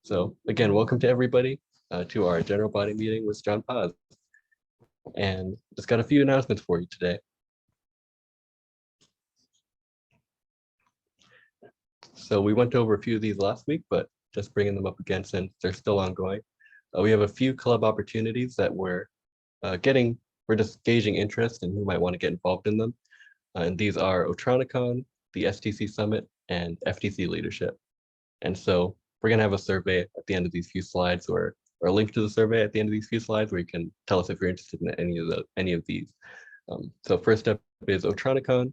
So again, welcome to everybody to our general body meeting with John Paz. And just got a few announcements for you today. So we went over a few of these last week, but just bringing them up again since they're still ongoing. We have a few club opportunities that we're just gauging interest and who might want to get involved in them. And these are Otronicon, the STC Summit, and FTC Leadership. And so we're going to have a survey at the end of these few slides, or a link to the survey at the end of these few slides, where you can tell us if you're interested in any of these. So first up is Otronicon,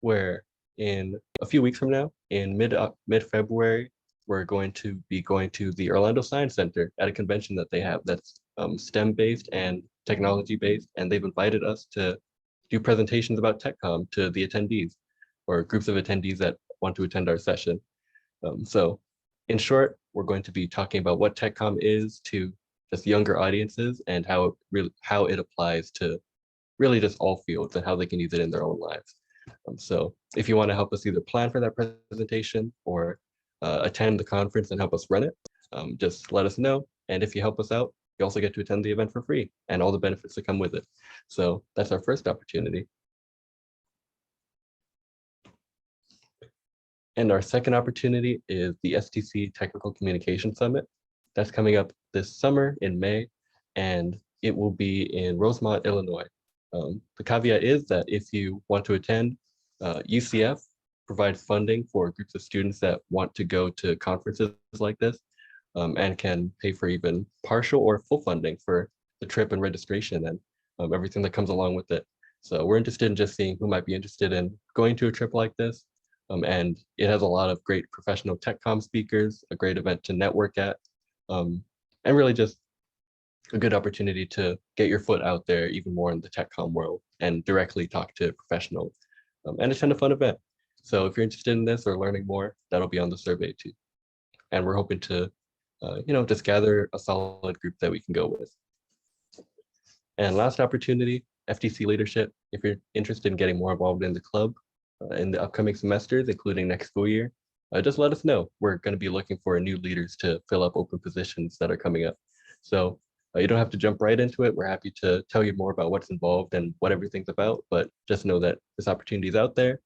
where in a few weeks from now, in mid-February, we're going to be going to the Orlando Science Center at a convention that they have that's STEM-based and technology-based, and they've invited us to do presentations about TechCom to the attendees, or groups of attendees that want to attend our session. So in short, we're going to be talking about what TechCom is to just younger audiences and how it applies to really just all fields and how they can use it in their own lives. So if you want to help us either plan for that presentation or attend the conference and help us run it, just let us know. And if you help us out, you also get to attend the event for free and all the benefits that come with it. So that's our first opportunity. And our second opportunity is the STC Technical Communication Summit. That's coming up this summer in May, and it will be in Rosemont, Illinois. The caveat is that if you want to attend, UCF provides funding for groups of students that want to go to conferences like this, and can pay for even partial or full funding for the trip and registration and everything that comes along with it. So we're interested in just seeing who might be interested in going to a trip like this. And it has a lot of great professional TechCom speakers, a great event to network at, and really just a good opportunity to get your foot out there even more in the TechCom world and directly talk to professionals and attend a fun event. So if you're interested in this or learning more, that'll be on the survey too. And we're hoping to, just gather a solid group that we can go with. And last opportunity, FTC Leadership. If you're interested in getting more involved in the club, in the upcoming semesters, including next school year, just let us know. We're going to be looking for new leaders to fill up open positions that are coming up. So you don't have to jump right into it. We're happy to tell you more about what's involved and what everything's about, but just know that this opportunity is out there.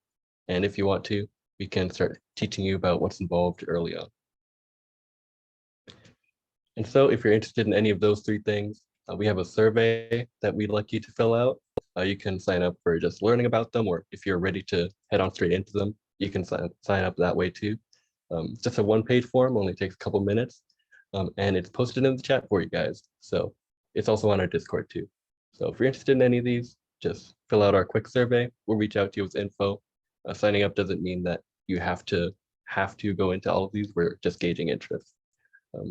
And if you want to, we can start teaching you about what's involved early on. And so if you're interested in any of those three things, we have a survey that we'd like you to fill out. You can sign up for just learning about them, or if you're ready to head on straight into them, you can sign up that way too. Just a one-page form, only takes a couple minutes, and it's posted in the chat for you guys. So it's also on our Discord too. So if you're interested in any of these, just fill out our quick survey. We'll reach out to you with info. Signing up doesn't mean that you have to go into all of these. We're just gauging interest.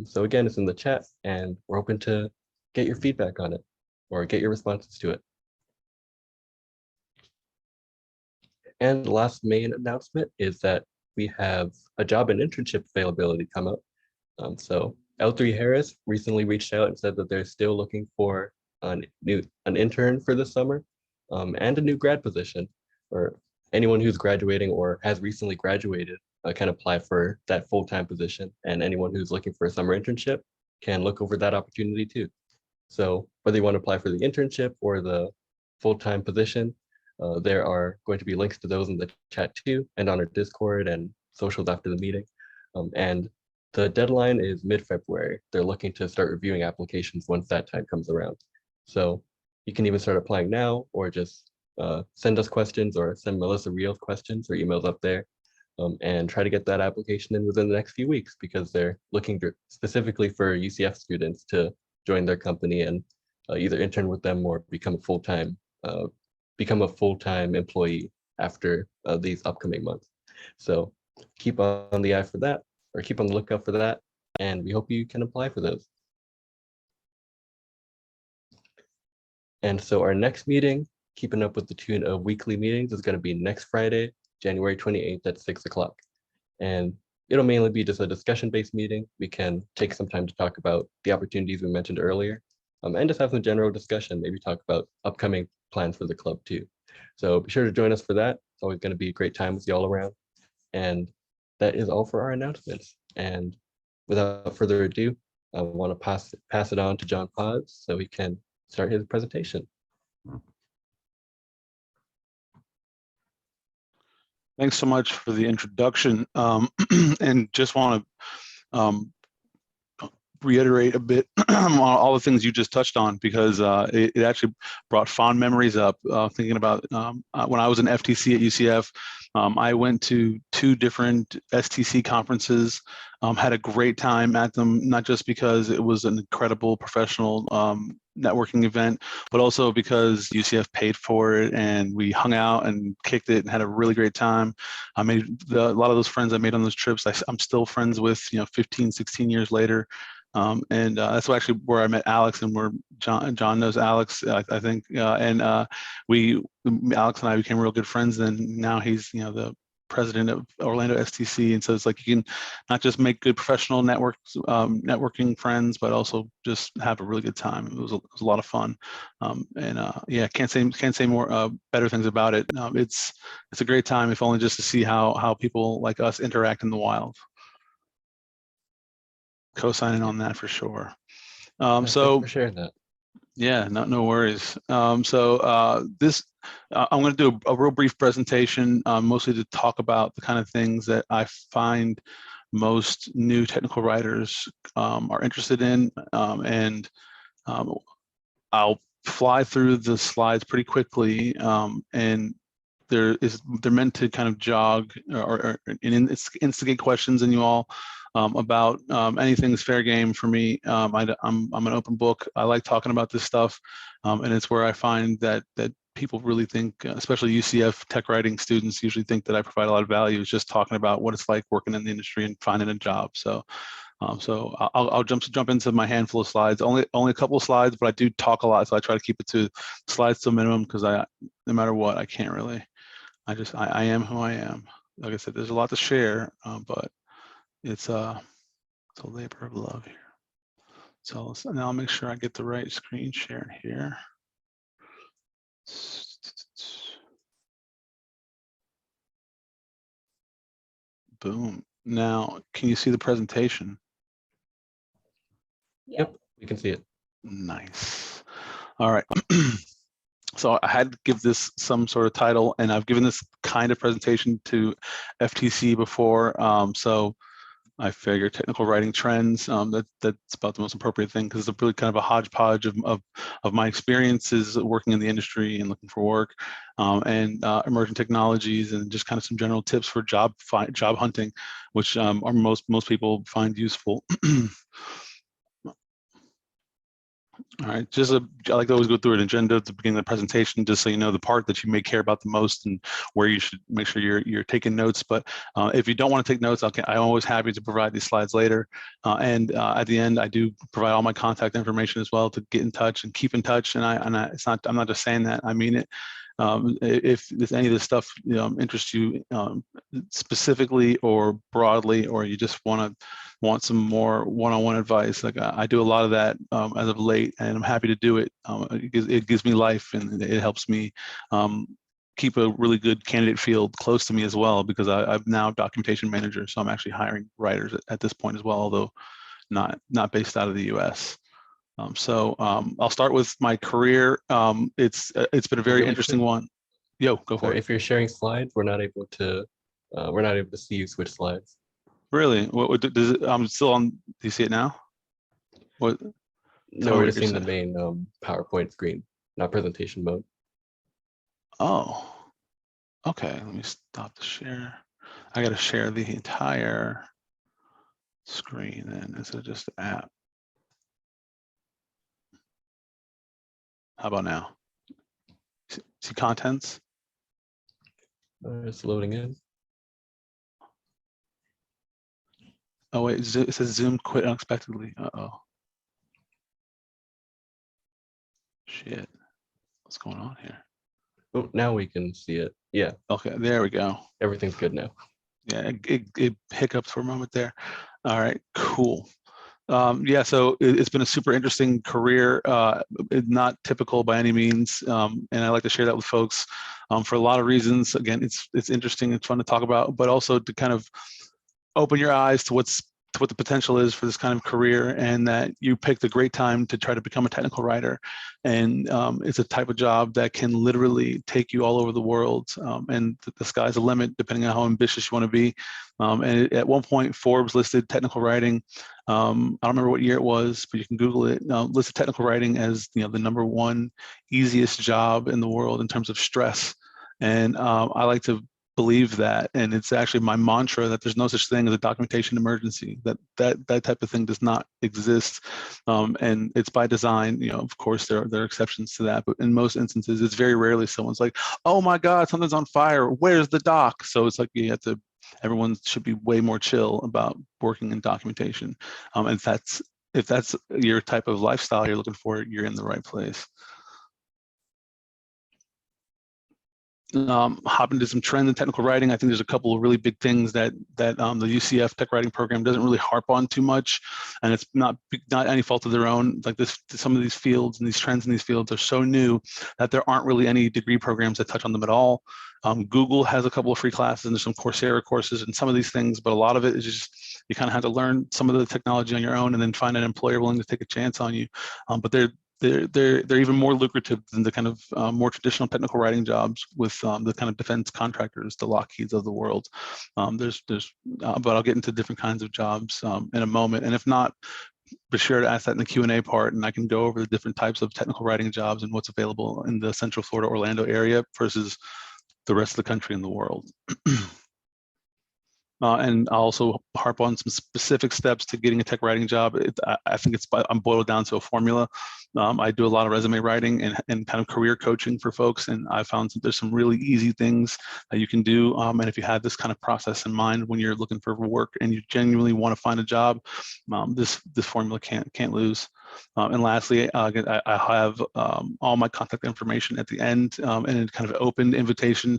So again, it's in the chat, and we're hoping to get your feedback on it or get your responses to it. And the last main announcement is that we have a job and internship availability come up. So L3 Harris recently reached out and said that they're still looking for an intern for this summer, and a new grad position, or anyone who's graduating or has recently graduated can apply for that full-time position, and anyone who's looking for a summer internship can look over that opportunity too. So whether you want to apply for the internship or the full-time position, there are going to be links to those in the chat too, and on our Discord and socials after the meeting. And the deadline is mid-February. They're looking to start reviewing applications once that time comes around. So you can even start applying now, or just send us questions, or send Melissa Rios questions or emails up there, and try to get that application in within the next few weeks, because they're looking specifically for UCF students to join their company and either intern with them or become a full-time employee after these upcoming months. So keep on the eye for that, or keep on the lookout for that, and we hope you can apply for those. And so our next meeting, keeping up with the tune of weekly meetings, is going to be next Friday, January 28th at 6 o'clock. And it'll mainly be just a discussion-based meeting. We can take some time to talk about the opportunities we mentioned earlier, and just have some general discussion, maybe talk about upcoming plans for the club too. So be sure to join us for that. It's always going to be a great time with you all around. And that is all for our announcements. And without further ado, I want to pass it on to John Paz so he can start his presentation. Thanks so much for the introduction, and just want to reiterate a bit on all the things you just touched on, because it actually brought fond memories up, thinking about when I was an FTC at UCF. I went to 2 different STC conferences, had a great time at them, not just because it was an incredible professional networking event, but also because UCF paid for it and we hung out and kicked it and had a really great time. I made a lot of those friends I made on those trips, I'm still friends with, 15, 16 years later. And that's actually where I met Alex, and where John knows Alex, I think. And Alex and I became real good friends. Then now he's, the president of Orlando STC, and so it's like you can not just make good professional networking friends, but also just have a really good time. It was a lot of fun, yeah, can't say more better things about it. It's a great time, if only just to see how people like us interact in the wild. Co-signing on that for sure. Thanks for sharing that. Yeah, no worries. This I'm going to do a real brief presentation, mostly to talk about the kind of things that I find most new technical writers are interested in, and I'll fly through the slides pretty quickly, and they're meant to kind of jog or instigate questions in you all. About anything's fair game for me. I'm an open book. I like talking about this stuff, and it's where I find that people really think, especially UCF tech writing students, usually think that I provide a lot of value, is just talking about what it's like working in the industry and finding a job. So I'll jump into my handful of slides. Only a couple of slides, but I do talk a lot, so I try to keep it to slides to a minimum, because no matter what, I can't really. I am who I am. Like I said, there's a lot to share, but it's a labor of love here. So now I'll make sure I get the right screen share here. Boom. Now, can you see the presentation? Yep, we can see it. Nice. All right. So I had to give this some sort of title, and I've given this kind of presentation to FTC before. So I figure technical writing trends, that's about the most appropriate thing, because it's really kind of a hodgepodge of my experiences working in the industry and looking for work, and emerging technologies, and just kind of some general tips for job hunting, which are most people find useful. All right, I like to always go through an agenda at the beginning of the presentation, just so you know the part that you may care about the most and where you should make sure you're taking notes. But if you don't want to take notes, I'm always happy to provide these slides later. And at the end, I do provide all my contact information as well to get in touch and keep in touch. And I'm not just saying that, I mean it. If any of this stuff interests you specifically or broadly, or you just want some more one-on-one advice, like I do a lot of that as of late, and I'm happy to do it. It gives me life, and it helps me keep a really good candidate field close to me as well, because I'm now documentation manager, so I'm actually hiring writers at this point as well, although not based out of the US. I'll start with my career. It's been a very interesting one. Yo, go for it. If you're sharing slides, we're not able to see you switch slides. Really? What does it? I'm still on. Do you see it now? What? No, we're just seeing the main PowerPoint screen, not presentation mode. Oh, okay. Let me stop the share. I got to share the entire screen then, instead of just the app. How about now? See contents? It's loading in. Oh wait, it says Zoom quit unexpectedly. Uh-oh. Shit. What's going on here? Oh, now we can see it. Yeah. Okay, there we go. Everything's good now. Yeah, it hiccups for a moment there. All right, cool. Yeah, so it's been a super interesting career, not typical by any means, and I like to share that with folks for a lot of reasons. Again, it's interesting, it's fun to talk about, but also to kind of open your eyes to what's what the potential is for this kind of career, and that you picked a great time to try to become a technical writer. And it's a type of job that can literally take you all over the world, and the sky's the limit depending on how ambitious you want to be. At one point, Forbes listed technical writing, I don't remember what year it was, but you can Google it, listed technical writing as the #1 easiest job in the world in terms of stress. And I like to believe that, and it's actually my mantra that there's no such thing as a documentation emergency, that type of thing does not exist, and it's by design. Of course there are exceptions to that, but in most instances it's very rarely someone's like, oh my god, something's on fire, where's the doc? So it's like everyone should be way more chill about working in documentation, and if that's your type of lifestyle you're looking for, you're in the right place. Hop into some trends in technical writing. I think there's a couple of really big things that the UCF tech writing program doesn't really harp on too much, and it's not any fault of their own. Like some of these fields and these trends in these fields are so new that there aren't really any degree programs that touch on them at all. Google has a couple of free classes, and there's some Coursera courses and some of these things, but a lot of it is just you kind of have to learn some of the technology on your own and then find an employer willing to take a chance on you. But they're even more lucrative than the kind of more traditional technical writing jobs with the kind of defense contractors, the Lockheeds of the world. But I'll get into different kinds of jobs in a moment. And if not, be sure to ask that in the Q&A part, and I can go over the different types of technical writing jobs and what's available in the Central Florida, Orlando area versus the rest of the country and the world. And I'll also harp on some specific steps to getting a tech writing job. I think I'm boiled down to a formula. I do a lot of resume writing and kind of career coaching for folks, and I found that there's some really easy things that you can do. And if you have this kind of process in mind when you're looking for work and you genuinely want to find a job, this formula can't lose. And lastly, I have all my contact information at the end, and a kind of open invitation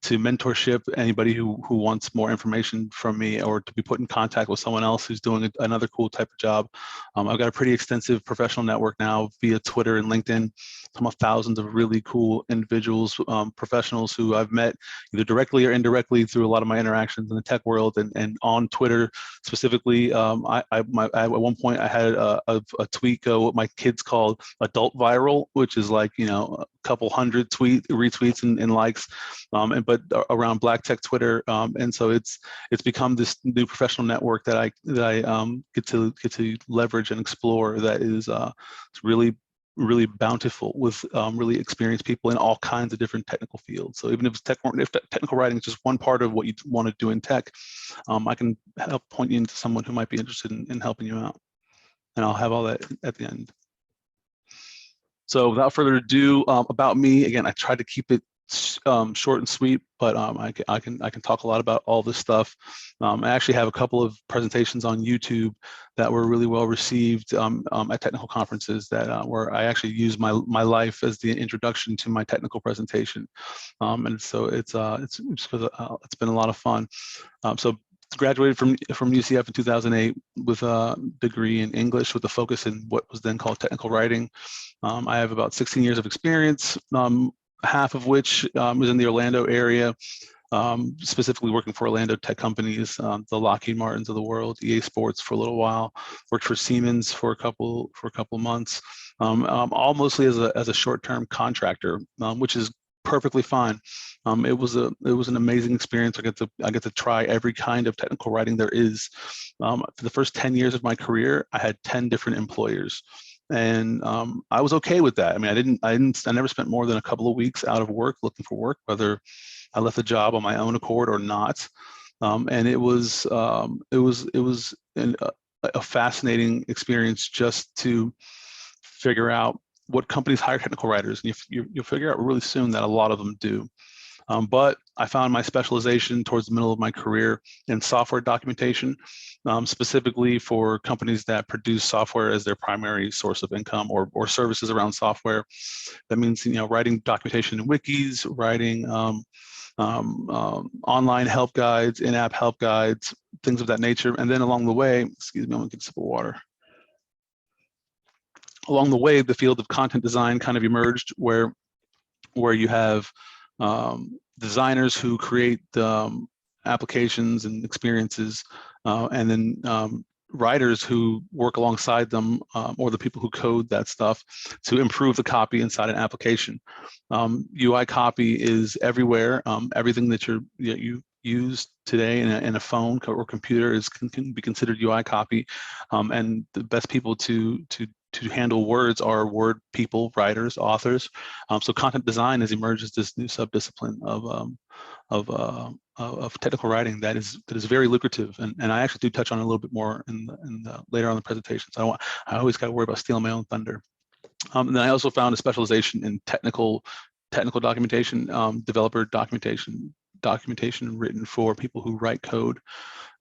to mentorship. Anybody who wants more information from me or to be put in contact with someone else who's doing another cool type of job. I've got a pretty extensive professional network now via Twitter and LinkedIn. Some of thousands of really cool individuals, professionals who I've met either directly or indirectly through a lot of my interactions in the tech world, and on Twitter specifically. At one point I had a tweet go what my kids called adult viral, which is like a couple hundred retweets and likes, but around Black Tech Twitter, and so it's become this new professional network that I get to leverage and explore. That is it's really bountiful with really experienced people in all kinds of different technical fields. So even if technical writing is just one part of what you want to do in tech, I can help point you into someone who might be interested in helping you out. And I'll have all that at the end. So without further ado, about me, again, I tried to keep it short and sweet, but I can talk a lot about all this stuff. I actually have a couple of presentations on YouTube that were really well received at technical conferences that where I actually use my life as the introduction to my technical presentation, and so it's been a lot of fun. So graduated from UCF in 2008 with a degree in English with a focus in what was then called technical writing. I have about 16 years of experience, half of which was in the Orlando area, specifically working for Orlando tech companies, the Lockheed Martins of the world, EA Sports for a little while, worked for Siemens for a couple months, all mostly as a short-term contractor, which is perfectly fine. It was an amazing experience. I get to try every kind of technical writing there is. For the first 10 years of my career, I had 10 different employers, and I was okay with that. I mean, I never spent more than a couple of weeks out of work looking for work, whether I left the job on my own accord or not. And it was a fascinating experience just to figure out what companies hire technical writers, and you'll figure out really soon that a lot of them do. But I found my specialization towards the middle of my career in software documentation, specifically for companies that produce software as their primary source of income or services around software. That means writing documentation in wikis, writing online help guides, in-app help guides, things of that nature. And then along the way, excuse me, I'm gonna get a sip of water. Along the way, the field of content design kind of emerged, where you have designers who create applications and experiences, and then writers who work alongside them, or the people who code that stuff, to improve the copy inside an application. UI copy is everywhere. Everything that you use today in a phone or computer can be considered UI copy, and the best people to handle words are word people, writers, authors. So content design has emerged as this new subdiscipline of technical writing that is very lucrative, and I actually do touch on it a little bit more in the later on in the presentation. So I always got to worry about stealing my own thunder. And then I also found a specialization in technical documentation, developer documentation written for people who write code.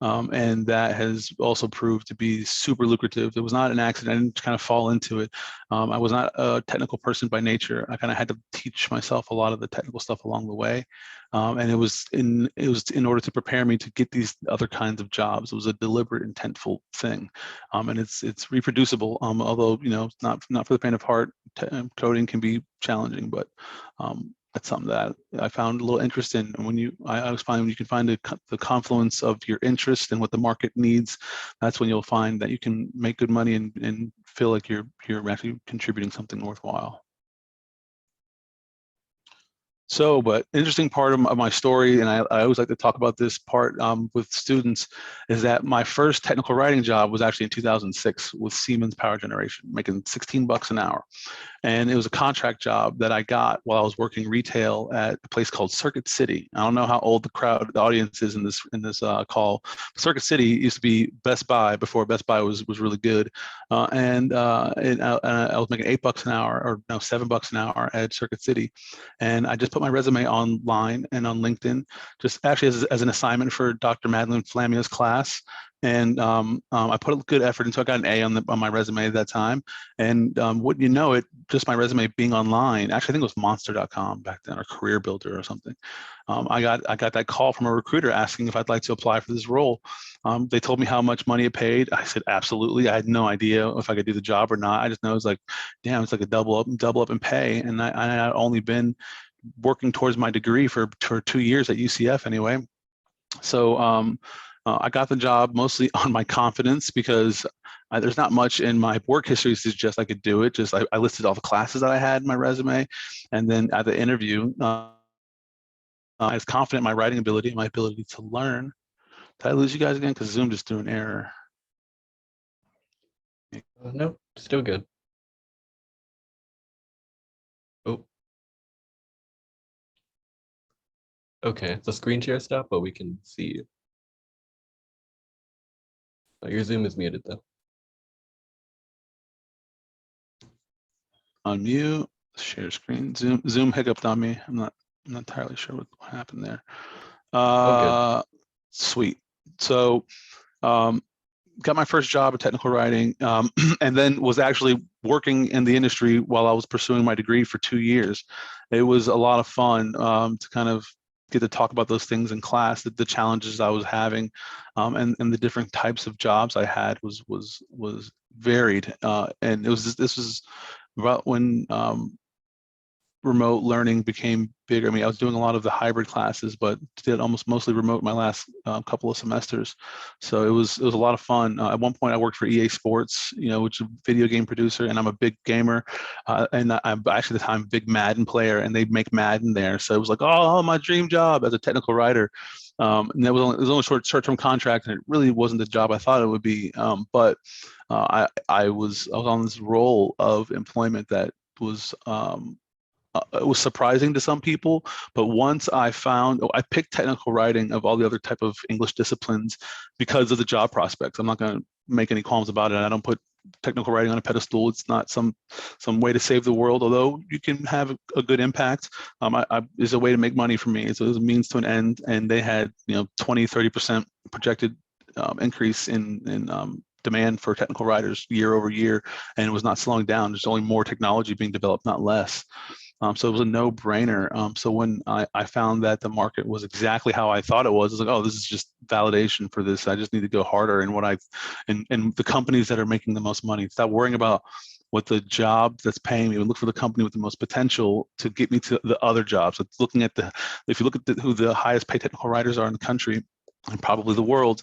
And that has also proved to be super lucrative. It was not an accident. I didn't kind of fall into it. I was not a technical person by nature. I kind of had to teach myself a lot of the technical stuff along the way. And it was in order to prepare me to get these other kinds of jobs. It was a deliberate, intentful thing. And it's reproducible, although, not for the faint of heart. Coding can be challenging, but that's something that I found a little interest in. And I always find when you can find the confluence of your interest and what the market needs, that's when you'll find that you can make good money and feel like you're actually contributing something worthwhile. So, but interesting part of my story, and I always like to talk about this part with students, is that my first technical writing job was actually in 2006 with Siemens Power Generation, making $16 an hour. And it was a contract job that I got while I was working retail at a place called Circuit City. I don't know how old the audience is in this call. Circuit City used to be Best Buy before Best Buy was really good, and I was making $8 an hour, or no, $7 an hour at Circuit City, and I just put my resume online and on LinkedIn, just actually as an assignment for Dr. Madeline Flamia's class. And I put a good effort into it. I got an A on my resume at that time. And wouldn't you know it, just my resume being online, actually I think it was monster.com back then, or Career Builder or something. I got that call from a recruiter asking if I'd like to apply for this role. They told me how much money it paid. I said, absolutely. I had no idea if I could do the job or not. I just know it's like, damn, it's like a double up in pay. And I had only been working towards my degree for 2 years at UCF anyway. So I got the job mostly on my confidence, because there's not much in my work history to suggest I could do it. Just I listed all the classes that I had in my resume, and then at the interview, I was confident in my writing ability and my ability to learn. Did I lose you guys again? Because Zoom just threw an error. No, still good. Oh. Okay, the screen share stopped, but we can see you. Your Zoom is muted though. Unmute, share screen. Zoom hiccuped on me. I'm not entirely sure what happened there. Sweet. So got my first job at technical writing, and then was actually working in the industry while I was pursuing my degree for 2 years. It was a lot of fun to kind of get to talk about those things in class, the challenges I was having, and the different types of jobs I had was varied. And this was about when remote learning became bigger. I mean, I was doing a lot of the hybrid classes, but did almost mostly remote my last couple of semesters. So it was a lot of fun. At one point I worked for EA Sports, which is a video game producer, and I'm a big gamer. And I'm actually at the time a big Madden player, and they make Madden there. So it was like, oh, my dream job as a technical writer. And it was only short-term contract, and it really wasn't the job I thought it would be. But I was on this role of employment that was it was surprising to some people, but once I picked technical writing of all the other type of English disciplines because of the job prospects. I'm not going to make any qualms about it. I don't put technical writing on a pedestal. It's not some way to save the world, although you can have a good impact. Is a way to make money for me. So it was a means to an end, and they had 20-30% projected increase in demand for technical writers year over year, and it was not slowing down. There's only more technology being developed, not less. So it was a no-brainer. So when I found that the market was exactly how I thought it was like, oh, this is just validation for this. I just need to go harder in and the companies that are making the most money. Stop worrying about what the job that's paying me, and look for the company with the most potential to get me to the other jobs. It's looking at if you look at who the highest paid technical writers are in the country, and probably the world,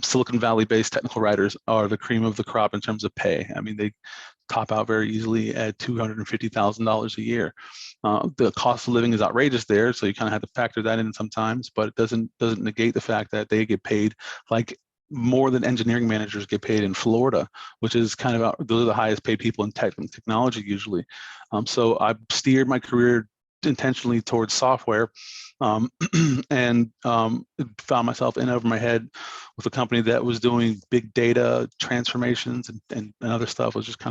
Silicon Valley-based technical writers are the cream of the crop in terms of pay. I mean, they top out very easily at $250,000 a year. The cost of living is outrageous there, so you kind of have to factor that in sometimes, but it doesn't negate the fact that they get paid like more than engineering managers get paid in Florida, which is kind of those are the highest paid people in tech and technology usually. So I steered my career intentionally towards software, and found myself in over my head with a company that was doing big data transformations and other stuff. It was just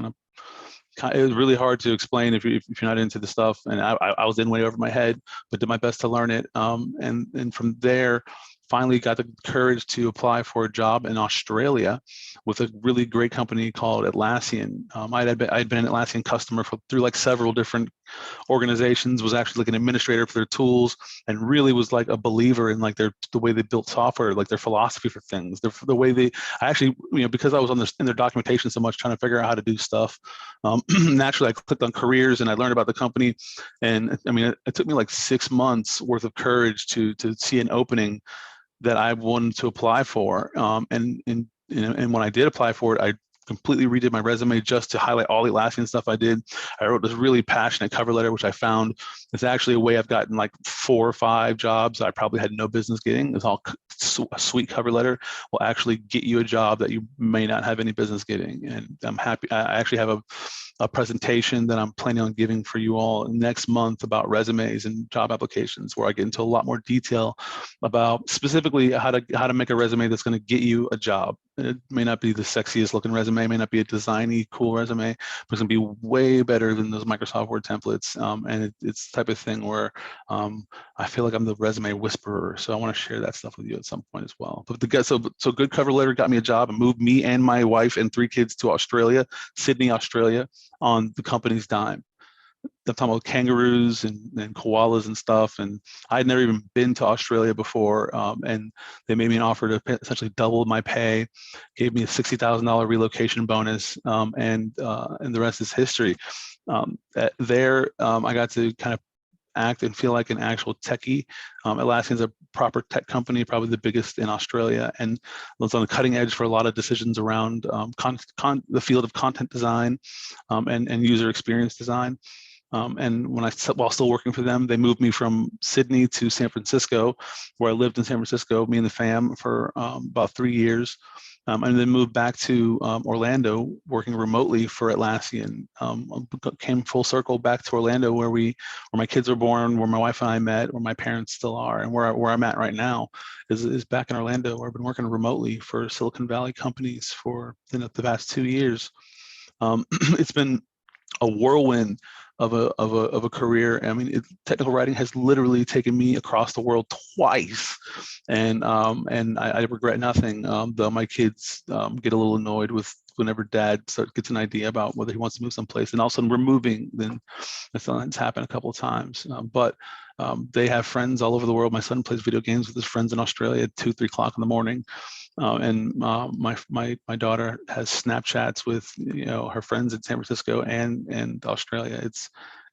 it was really hard to explain if you're not into the stuff. And I was in way over my head, but did my best to learn it. And from there, finally got the courage to apply for a job in Australia with a really great company called Atlassian. I'd been an Atlassian customer through like several different organizations, was actually like an administrator for their tools, and really was like a believer in like the way they built software, like their philosophy for things, the way they, I actually, because I was in their documentation so much trying to figure out how to do stuff, naturally I clicked on careers and I learned about the company. And I mean, it took me like 6 months worth of courage to see an opening that I wanted to apply for. And when I did apply for it, I completely redid my resume just to highlight all the Atlassian stuff I did. I wrote this really passionate cover letter, which I found is actually a way I've gotten like 4 or 5 jobs I probably had no business getting. It's all a sweet cover letter will actually get you a job that you may not have any business getting. And I'm happy. I actually have a presentation that I'm planning on giving for you all next month about resumes and job applications, where I get into a lot more detail about specifically how to make a resume that's going to get you a job. It may not be the sexiest looking resume, may not be a designy, cool resume, but it's going to be way better than those Microsoft Word templates. And it's the type of thing where I feel like I'm the resume whisperer. So I want to share that stuff with you at some point as well. But so good cover letter got me a job and moved me and my wife and 3 kids to Australia, Sydney, Australia, on the company's dime. I'm talking about kangaroos and koalas and stuff. And I had never even been to Australia before. And they made me an offer to essentially double my pay, gave me a $60,000 relocation bonus, and the rest is history. There, I got to kind of act and feel like an actual techie. Atlassian's a proper tech company, probably the biggest in Australia, and it's on the cutting edge for a lot of decisions around the field of content design and user experience design. And while still working for them, they moved me from Sydney to San Francisco, where I lived in San Francisco, me and the fam, for about 3 years. And then moved back to Orlando, working remotely for Atlassian. Came full circle back to Orlando, where my kids were born, where my wife and I met, where my parents still are, and where I'm at right now is back in Orlando, where I've been working remotely for Silicon Valley companies for the past 2 years. It's been a whirlwind of a career. I mean, technical writing has literally taken me across the world twice, and I regret nothing. Though my kids get a little annoyed with whenever dad gets an idea about whether he wants to move someplace, and all of a sudden we're moving. Then that's happened a couple of times. But they have friends all over the world. My son plays video games with his friends in Australia at 2, 3 o'clock in the morning. And my daughter has Snapchats with her friends in San Francisco and Australia. It's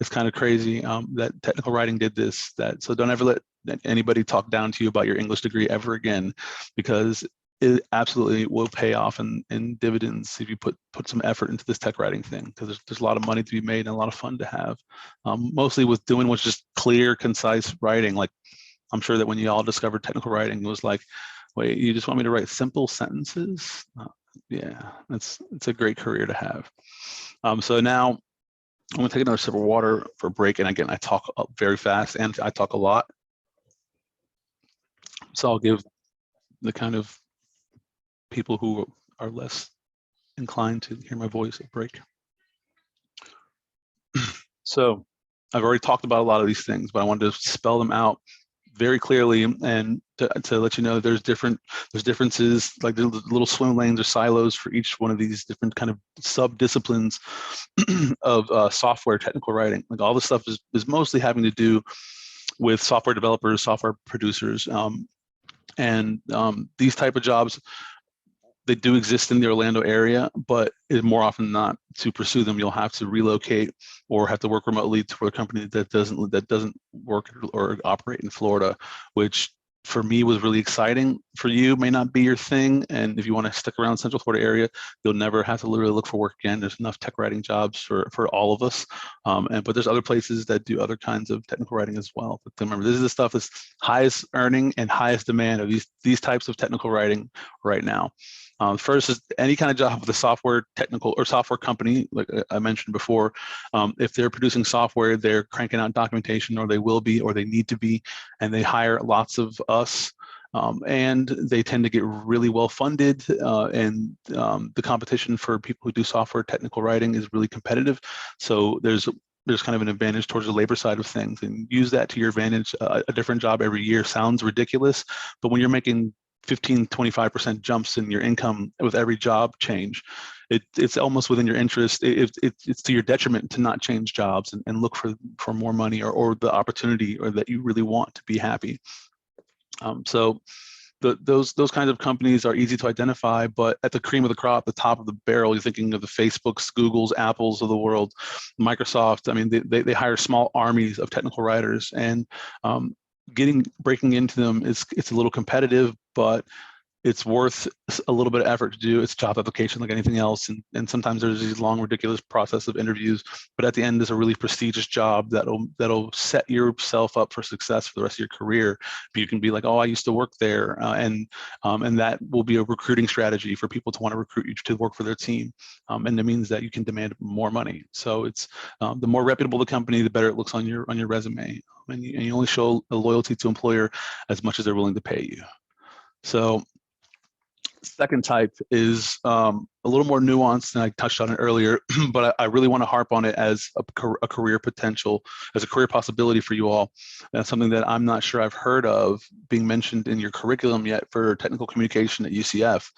kind of crazy that technical writing did this. So don't ever let anybody talk down to you about your English degree ever again, because it absolutely will pay off in dividends if you put some effort into this tech writing thing, because there's a lot of money to be made and a lot of fun to have. Mostly with doing what's just clear, concise writing. Like, I'm sure that when you all discovered technical writing, it was like, wait, you just want me to write simple sentences? Yeah, it's a great career to have. So now I'm gonna take another sip of water for a break. And again, I talk very fast and I talk a lot. So I'll give the kind of people who are less inclined to hear my voice a break. So I've already talked about a lot of these things, but I wanted to spell them out very clearly and to let you know there's differences, like the little swim lanes or silos for each one of these different kind of sub-disciplines of software technical writing. Like, all this stuff is mostly having to do with software developers, software producers, and these type of jobs, they do exist in the Orlando area, but more often than not, to pursue them, you'll have to relocate or have to work remotely for a company that doesn't work or operate in Florida, which for me was really exciting. For you, may not be your thing. And if you want to stick around Central Florida area, you'll never have to literally look for work again. There's enough tech writing jobs for all of us. But there's other places that do other kinds of technical writing as well. But remember, this is the stuff that's highest earning and highest demand of these types of technical writing right now. First is any kind of job with a software technical or software company, like I mentioned before. If they're producing software, they're cranking out documentation, or they will be, or they need to be, and they hire lots of us. And they tend to get really well funded, and the competition for people who do software technical writing is really competitive. So there's kind of an advantage towards the labor side of things, and use that to your advantage. A different job every year sounds ridiculous, but when you're making 15-25% jumps in your income with every job change, it's almost within your interest. It's to your detriment to not change jobs and look for more money or the opportunity or that you really want to be happy. So those kinds of companies are easy to identify, but at the cream of the crop, the top of the barrel, you're thinking of the Facebooks, Googles, Apples of the world, Microsoft. I mean, they hire small armies of technical writers, and breaking into them it's a little competitive, but it's worth a little bit of effort to do. It's job application like anything else, and sometimes there's these long, ridiculous process of interviews, but at the end it's a really prestigious job that'll set yourself up for success for the rest of your career. But you can be like, oh, I used to work there, and that will be a recruiting strategy for people to want to recruit you to work for their team, and it means that you can demand more money. So it's the more reputable the company, the better it looks on your resume, and you only show a loyalty to employer as much as they're willing to pay you. So second type is a little more nuanced, and I touched on it earlier, but I really want to harp on it as a career potential, as a career possibility for you all. That's something that I'm not sure I've heard of being mentioned in your curriculum yet for technical communication at UCF.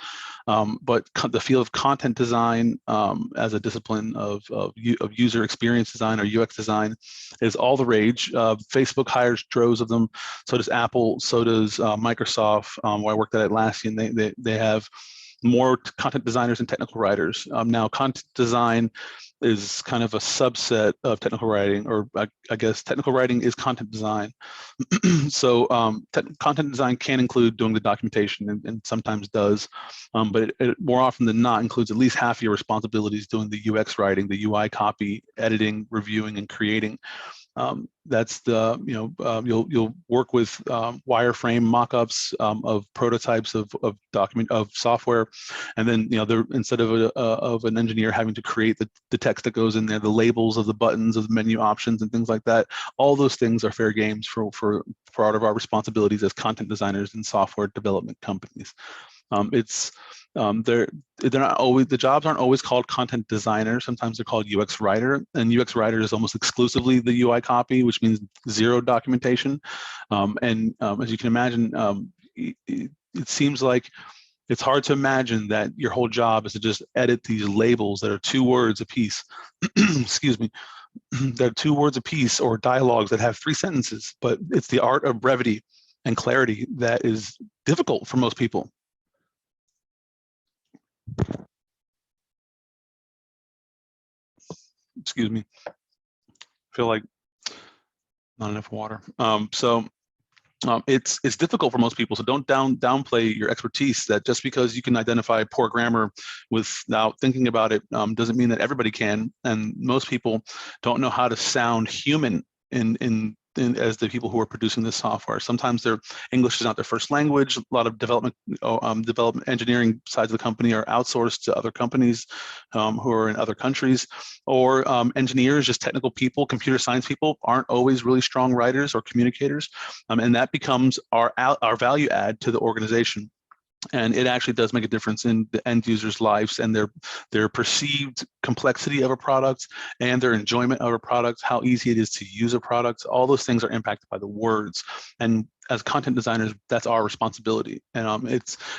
But the field of content design as a discipline of user experience design or UX design is all the rage. Facebook hires droves of them. So does Apple. So does Microsoft, where I worked at Atlassian. They have more content designers and technical writers. Now, content design is kind of a subset of technical writing, or I guess technical writing is content design. So content design can include doing the documentation, and sometimes does, but it more often than not includes at least half of your responsibilities doing the UX writing, the UI copy, editing, reviewing, and creating. That's the, you'll work with wireframe mock-ups of prototypes of software, and then instead of an engineer having to create the text that goes in there, the labels of the buttons, of the menu options, and things like that, all those things are fair games for part of our responsibilities as content designers in software development companies. They're not always, the jobs aren't always called content designer. Sometimes they're called UX writer, and UX writer is almost exclusively the UI copy, which means zero documentation. As you can imagine, it seems like it's hard to imagine that your whole job is to just edit these labels that are 2 words a piece. Excuse me. They're 2 words a piece, or dialogues that have 3 sentences, but it's the art of brevity and clarity that is difficult for most people. Excuse me. I feel like not enough water. It's difficult for most people. So don't downplay your expertise. That just because you can identify poor grammar without thinking about it doesn't mean that everybody can. And most people don't know how to sound human as the people who are producing this software. Sometimes their English is not their first language. A lot of development engineering sides of the company are outsourced to other companies who are in other countries, or engineers, just technical people, computer science people, aren't always really strong writers or communicators, and that becomes our value add to the organization. And it actually does make a difference in the end users' lives and their perceived complexity of a product and their enjoyment of a product, how easy it is to use a product. All those things are impacted by the words. And as content designers, that's our responsibility. And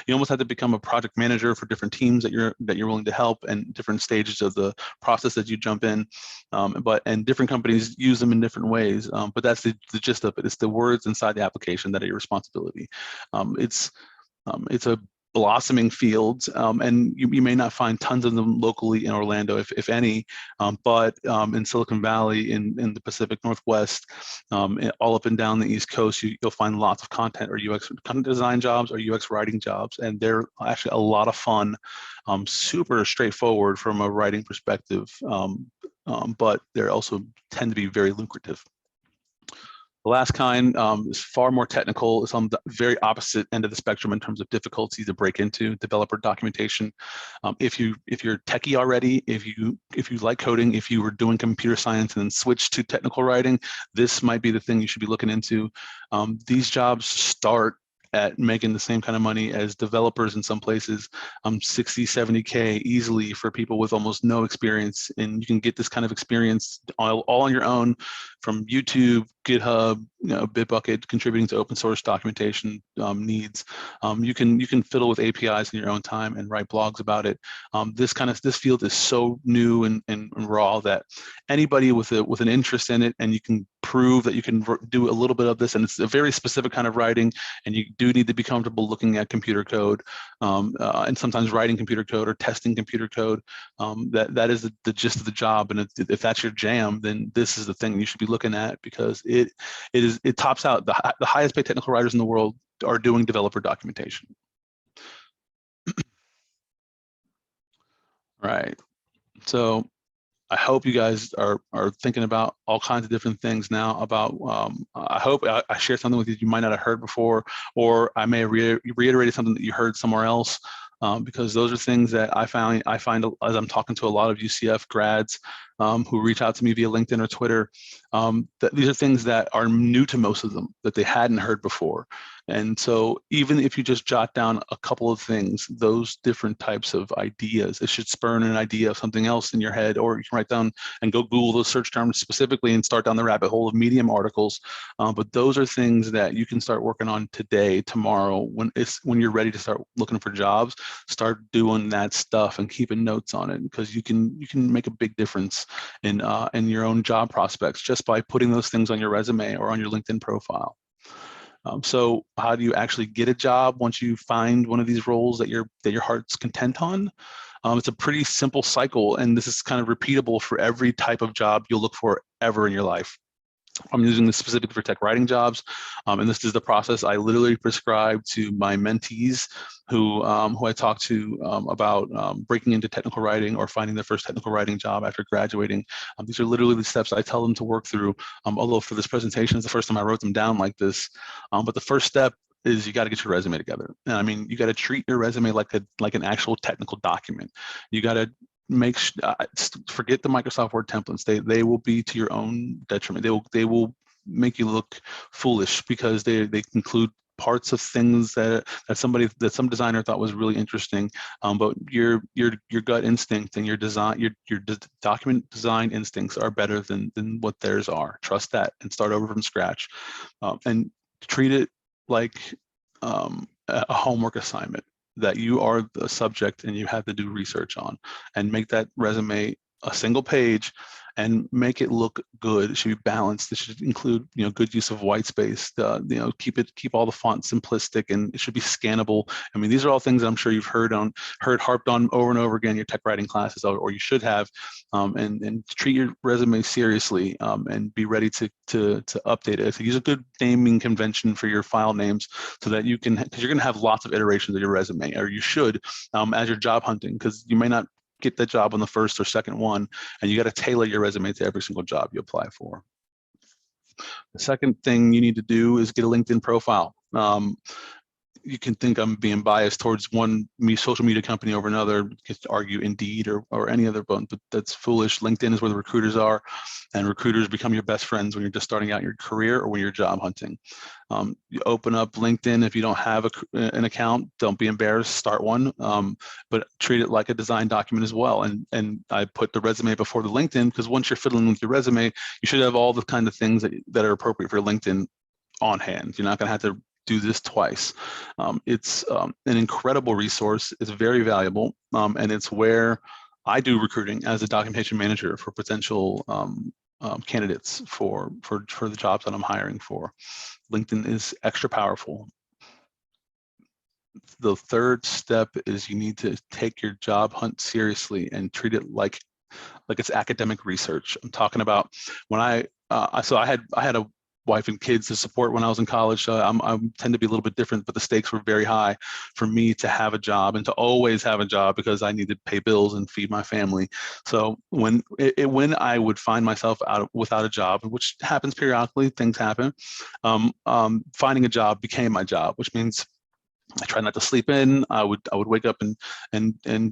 you almost have to become a project manager for different teams that you're willing to help, and different stages of the process that you jump in. And different companies use them in different ways. But that's the gist of it. It's the words inside the application that are your responsibility. It's a blossoming fields, and you may not find tons of them locally in Orlando, if any, but in Silicon Valley, in the Pacific Northwest, all up and down the East Coast, you'll find lots of content or UX content design jobs or UX writing jobs, and they're actually a lot of fun, super straightforward from a writing perspective, but they also tend to be very lucrative. The last kind is far more technical. It's on the very opposite end of the spectrum in terms of difficulty to break into, developer documentation. If you're techie already, if you like coding, if you were doing computer science and then switched to technical writing, this might be the thing you should be looking into. These jobs start at making the same kind of money as developers in some places, 60, 70K easily for people with almost no experience. And you can get this kind of experience all on your own from YouTube, GitHub, Bitbucket, contributing to open source documentation needs. You can fiddle with APIs in your own time and write blogs about it. This field is so new and raw that anybody with an interest in it, and you can prove that you can do a little bit of this, and it's a very specific kind of writing, and you do need to be comfortable looking at computer code, and sometimes writing computer code or testing computer code. That is the gist of the job, and if that's your jam, then this is the thing you should be looking at, because it tops out the highest paid technical writers in the world are doing developer documentation. Right. So I hope you guys are thinking about all kinds of different things now about, I hope I shared something with you might not have heard before, or I may have reiterated something that you heard somewhere else, because those are things that I find as I'm talking to a lot of UCF grads who reach out to me via LinkedIn or Twitter, that these are things that are new to most of them, that they hadn't heard before. And so even if you just jot down a couple of things, those different types of ideas, it should spurn an idea of something else in your head, or you can write down and go Google those search terms specifically and start down the rabbit hole of Medium articles. But those are things that you can start working on today, tomorrow, when you're ready to start looking for jobs. Start doing that stuff and keeping notes on it, because you can make a big difference in your own job prospects just by putting those things on your resume or on your LinkedIn profile. So how do you actually get a job once you find one of these roles that your heart's content on? It's a pretty simple cycle, and this is kind of repeatable for every type of job you'll look for ever in your life. I'm using this specifically for tech writing jobs, and this is the process I literally prescribe to my mentees who I talk to about breaking into technical writing or finding their first technical writing job after graduating. These are literally the steps I tell them to work through, although for this presentation, it's the first time I wrote them down like this. But the first step is you got to get your resume together. And I mean, you got to treat your resume like an actual technical document. You got to forget the Microsoft Word templates. They will be to your own detriment. They will make you look foolish, because they include parts of things that some designer thought was really interesting, but your gut instinct and your document design instincts are better than what theirs are. Trust that and start over from scratch, and treat it like a homework assignment that you are the subject and you have to do research on, and make that resume a single page and make it look good. It should be balanced. It should include, good use of white space. Keep all the fonts simplistic, and it should be scannable. I mean, these are all things that I'm sure you've heard harped on over and over again in your tech writing classes, or you should have. And treat your resume seriously, and be ready to update it. So use a good naming convention for your file names, so that you can, because you're going to have lots of iterations of your resume, or you should, as you're job hunting, because you may not get that job on the first or second one, and you got to tailor your resume to every single job you apply for. The second thing you need to do is get a LinkedIn profile. You can think I'm being biased towards one social media company over another. You could argue Indeed or any other one, but that's foolish. LinkedIn is where the recruiters are, and recruiters become your best friends when you're just starting out your career or when you're job hunting. You open up LinkedIn. If you don't have an account, don't be embarrassed, start one, but treat it like a design document as well. And I put the resume before the LinkedIn, because once you're fiddling with your resume, you should have all the kind of things that are appropriate for LinkedIn on hand. You're not going to have to do this twice. It's an incredible resource. It's very valuable, and it's where I do recruiting as a documentation manager for potential candidates for the jobs that I'm hiring for. LinkedIn is extra powerful. the third step is you need to take your job hunt seriously and treat it like it's academic research. I'm talking about when I had a wife and kids to support when I was in college. So I tend to be a little bit different, but the stakes were very high for me to have a job and to always have a job because I needed to pay bills and feed my family. So when I would find myself without a job, which happens periodically, things happen, finding a job became my job, which means I try not to sleep in. I would wake up and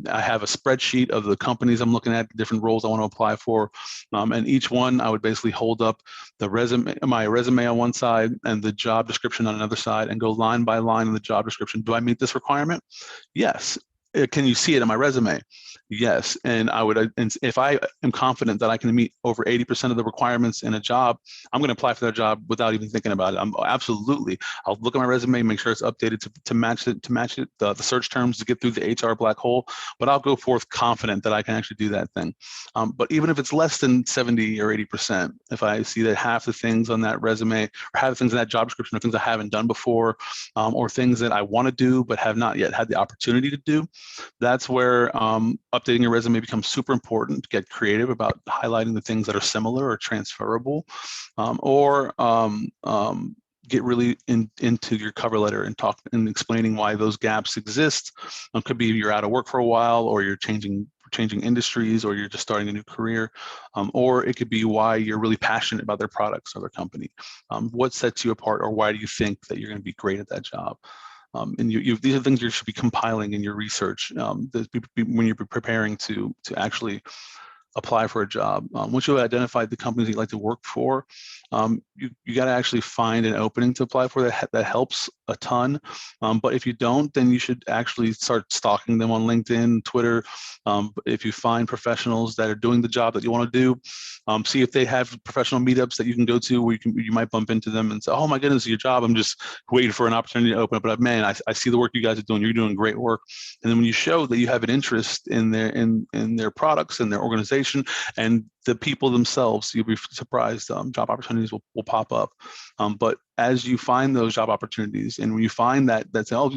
I have a spreadsheet of the companies I'm looking at, the different roles I want to apply for, and each one I would basically hold up my resume on one side and the job description on another side, and go line by line in the job description. Do I meet this requirement? Yes. Can you see it in my resume? Yes. And if I am confident that I can meet over 80% of the requirements in a job, I'm going to apply for that job without even thinking about it. I'll look at my resume, make sure it's updated to match the search terms to get through the HR black hole, but I'll go forth confident that I can actually do that thing. But even if it's less than 70 or 80%, if I see that half the things on that resume or half the things in that job description are things I haven't done before, or things that I want to do but have not yet had the opportunity to do, that's where updating your resume becomes super important. Get creative about highlighting the things that are similar or transferable, or get really into your cover letter and talk and explaining why those gaps exist. Could be you're out of work for a while, or you're changing industries, or you're just starting a new career, or it could be why you're really passionate about their products or their company. What sets you apart, or why do you think that you're going to be great at that job? And these are things you should be compiling in your research when you're preparing to actually apply for a job. Once you've identified the companies you'd like to work for, you got to actually find an opening to apply for that helps a ton. But if you don't, then you should actually start stalking them on LinkedIn, Twitter. If you find professionals that are doing the job that you want to do, see if they have professional meetups that you can go to where you might bump into them and say, oh my goodness, your job. I'm just waiting for an opportunity to open up. But man, I see the work you guys are doing. You're doing great work. And then when you show that you have an interest in their products and their organization and the people themselves, you'll be surprised. Job opportunities will pop up. But as you find those job opportunities, and when you find that say, oh,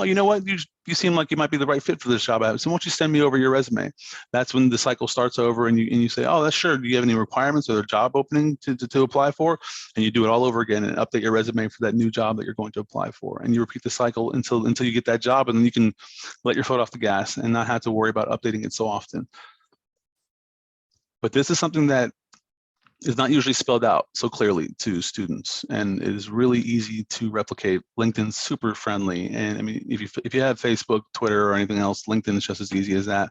you know what, you seem like you might be the right fit for this job. So why don't you send me over your resume? That's when the cycle starts over, and you say, oh, that's sure. Do you have any requirements or a job opening to apply for? And you do it all over again and update your resume for that new job that you're going to apply for. And you repeat the cycle until you get that job, and then you can let your foot off the gas and not have to worry about updating it so often. But this is something that is not usually spelled out so clearly to students, and it is really easy to replicate. LinkedIn's super friendly, and I mean, if you have Facebook, Twitter, or anything else, LinkedIn is just as easy as that,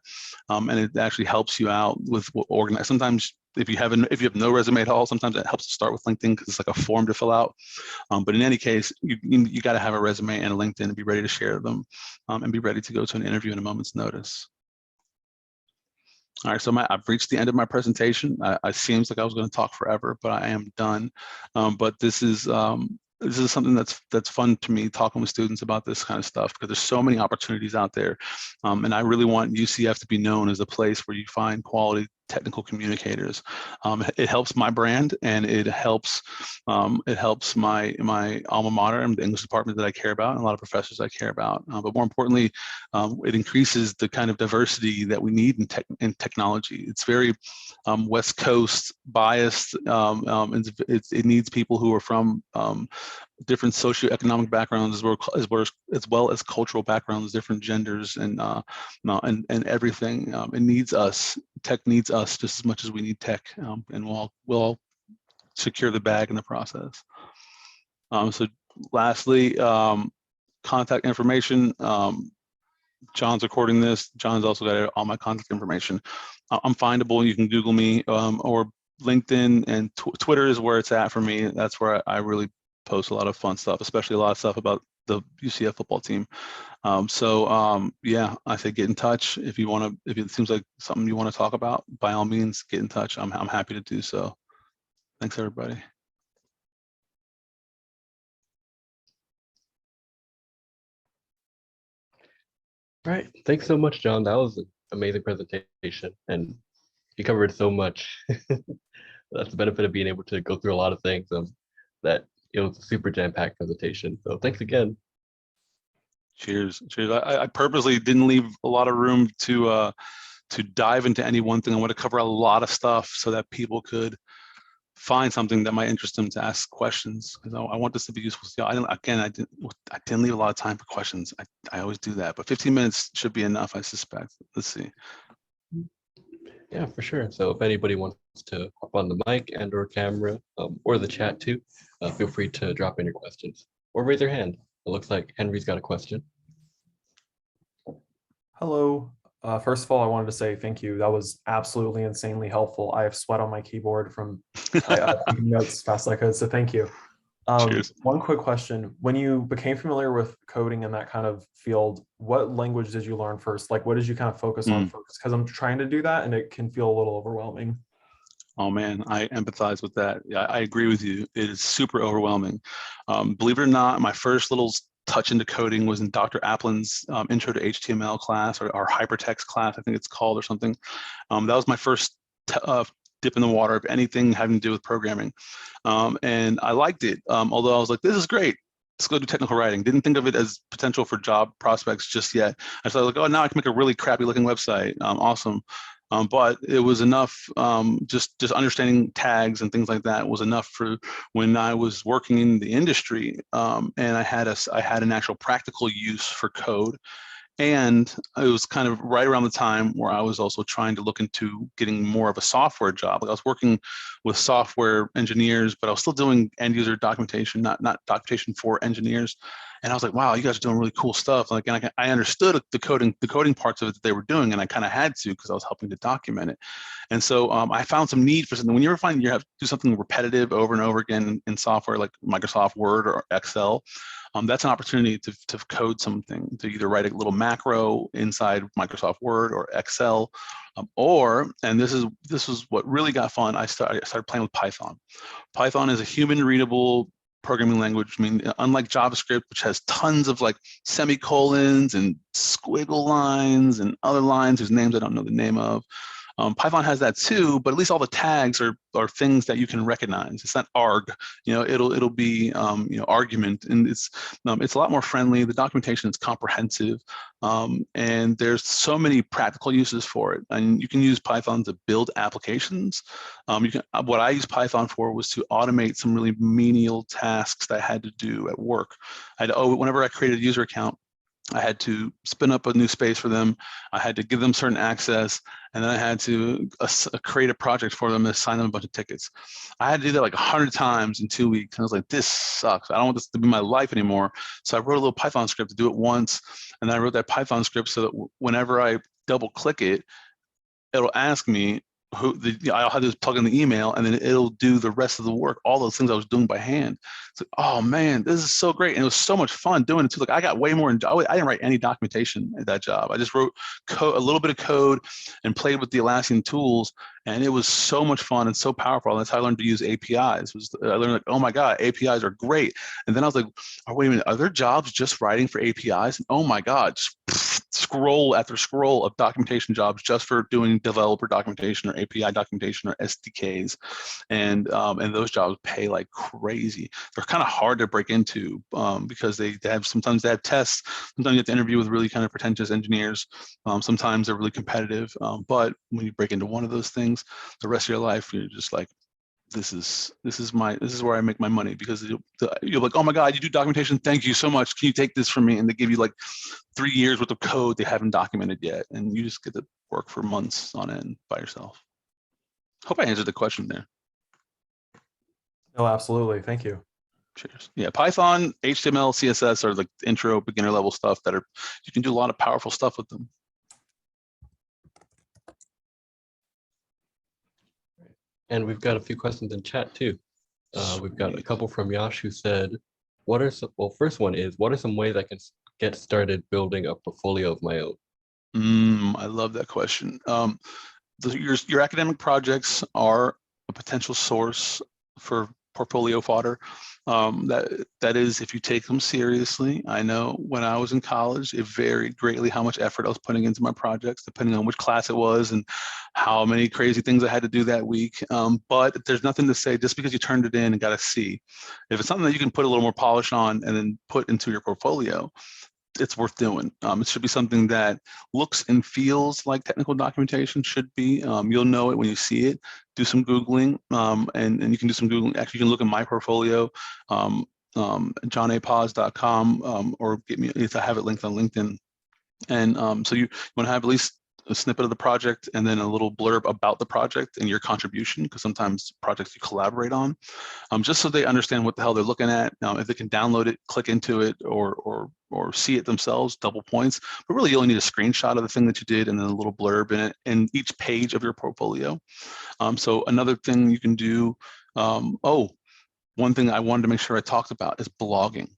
and it actually helps you out with organize. Sometimes if you have no resume at all, sometimes it helps to start with LinkedIn because it's like a form to fill out. But in any case, you got to have a resume and a LinkedIn and be ready to share them, and be ready to go to an interview in a moment's notice. All right, so I've reached the end of my presentation. It seems like I was going to talk forever, but I am done. But this is something that's fun to me, talking with students about this kind of stuff, because there's so many opportunities out there, and I really want UCF to be known as a place where you find quality technical communicators. It helps my brand, and it helps my alma mater and the English department that I care about, and a lot of professors I care about. But more importantly, it increases the kind of diversity that we need in technology. It's very West Coast biased. It needs people who are from different socioeconomic backgrounds as well as cultural backgrounds, different genders, and everything. It needs us. Tech needs us just as much as we need tech, and we'll all secure the bag in the process. So lastly, contact information. John's recording this. John's also got all my contact information. I'm findable. You can Google me, or LinkedIn and Twitter is where it's at for me. That's where I really post a lot of fun stuff, especially a lot of stuff about the UCF football team. Yeah, I say get in touch if you want to. If it seems like something you want to talk about, by all means, get in touch. I'm happy to do so. Thanks, everybody. All right, thanks so much, John. That was an amazing presentation, and you covered so much. That's the benefit of being able to go through a lot of things. That it was a super jam-packed presentation. So thanks again. Cheers. Cheers. I purposely didn't leave a lot of room to dive into any one thing. I want to cover a lot of stuff so that people could find something that might interest them to ask questions, because I want this to be useful. So I didn't leave a lot of time for questions. I always do that, but 15 minutes should be enough, I suspect. Let's see. Yeah, for sure. So if anybody wants to hop on the mic and or camera or the chat too, feel free to drop in your questions or raise your hand. It looks like Henry's got a question. Hello. First of all, I wanted to say thank you. That was absolutely insanely helpful. I have sweat on my keyboard from taking notes as fast as I could, so thank you. Cheers. One quick question. When you became familiar with coding in that kind of field, what language did you learn first? Like, what did you kind of focus on first? Because I'm trying to do that and it can feel a little overwhelming. Oh man, I empathize with that. Yeah, I agree with you. It is super overwhelming. Believe it or not, my first little touch into coding was in Dr. Applin's Intro to HTML class, or hypertext class, I think it's called, or something. That was my first dip in the water of anything having to do with programming. And I liked it, although I was like, this is great. Let's go do technical writing. Didn't think of it as potential for job prospects just yet. I started like, oh, now I can make a really crappy looking website. Awesome. But it was enough, just understanding tags and things like that was enough for when I was working in the industry, and I had an actual practical use for code. And it was kind of right around the time where I was also trying to look into getting more of a software job. Like I was working with software engineers, but I was still doing end user documentation, not documentation for engineers. And I was like, wow, you guys are doing really cool stuff. Like, and I understood the coding parts of it that they were doing, and I kind of had to because I was helping to document it. And so I found some need for something. When you ever find you have to do something repetitive over and over again in software like Microsoft Word or Excel, that's an opportunity to code something, to either write a little macro inside Microsoft Word or Excel, and this was what really got fun. I started playing with Python. Python is a human readable programming language. I mean, unlike JavaScript, which has tons of like semicolons and squiggle lines and other lines whose names I don't know the name of, Python has that too, but at least all the tags are things that you can recognize. It's not arg, it'll be argument, and it's a lot more friendly. The documentation is comprehensive, and there's so many practical uses for it. And you can use Python to build applications. What I used Python for was to automate some really menial tasks that I had to do at work. Whenever I created a user account, I had to spin up a new space for them. I had to give them certain access, and then I had to create a project for them and assign them a bunch of tickets. I had to do that like 100 times in 2 weeks. And I was like, this sucks. I don't want this to be my life anymore. So I wrote a little Python script to do it once. And then I wrote that Python script so that whenever I double click it, it'll ask me I'll have to plug in the email, and then it'll do the rest of the work, all those things I was doing by hand. It's like, oh man, this is so great. And it was so much fun doing it too. Like I got way more, I didn't write any documentation at that job. I just wrote a little bit of code and played with the Atlassian tools. And it was so much fun and so powerful. And that's how I learned to use APIs. I learned like, oh my God, APIs are great. And then I was like, oh, wait a minute, are there jobs just writing for APIs? And oh my God, just scroll after scroll of documentation jobs just for doing developer documentation or API documentation or SDKs. And those jobs pay like crazy. They're kind of hard to break into because sometimes they have tests. Sometimes you have to interview with really kind of pretentious engineers. Sometimes they're really competitive. But when you break into one of those things, the rest of your life, you're just like, this is where I make my money, because you're like, oh my God, you do documentation, thank you so much, can you take this from me? And they give you like 3 years worth of code they haven't documented yet, and you just get to work for months on end by yourself. Hope I answered the question there. No, absolutely. Thank you. Cheers. Yeah, Python, HTML, CSS are like intro, beginner level stuff that you can do a lot of powerful stuff with them. And we've got a few questions in chat too. We've got a couple from Yash who said, first one is, what are some ways I can get started building a portfolio of my own? I love that question. Your academic projects are a potential source for portfolio fodder. That is, if you take them seriously. I know when I was in college, it varied greatly how much effort I was putting into my projects, depending on which class it was and how many crazy things I had to do that week. But there's nothing to say just because you turned it in and got a C. If it's something that you can put a little more polish on and then put into your portfolio, it's worth doing. It should be something that looks and feels like technical documentation should be. You'll know it when you see it. Do some Googling, and you can do some Googling. Actually, you can look at my portfolio, johnapaz.com, or get me if I have it linked on LinkedIn. And so you want to have at least a snippet of the project and then a little blurb about the project and your contribution, because sometimes projects you collaborate on, just so they understand what the hell they're looking at. If they can download it, click into it, or see it themselves, double points. But really, you only need a screenshot of the thing that you did and then a little blurb in it in each page of your portfolio. So another thing you can do, one thing I wanted to make sure I talked about is blogging.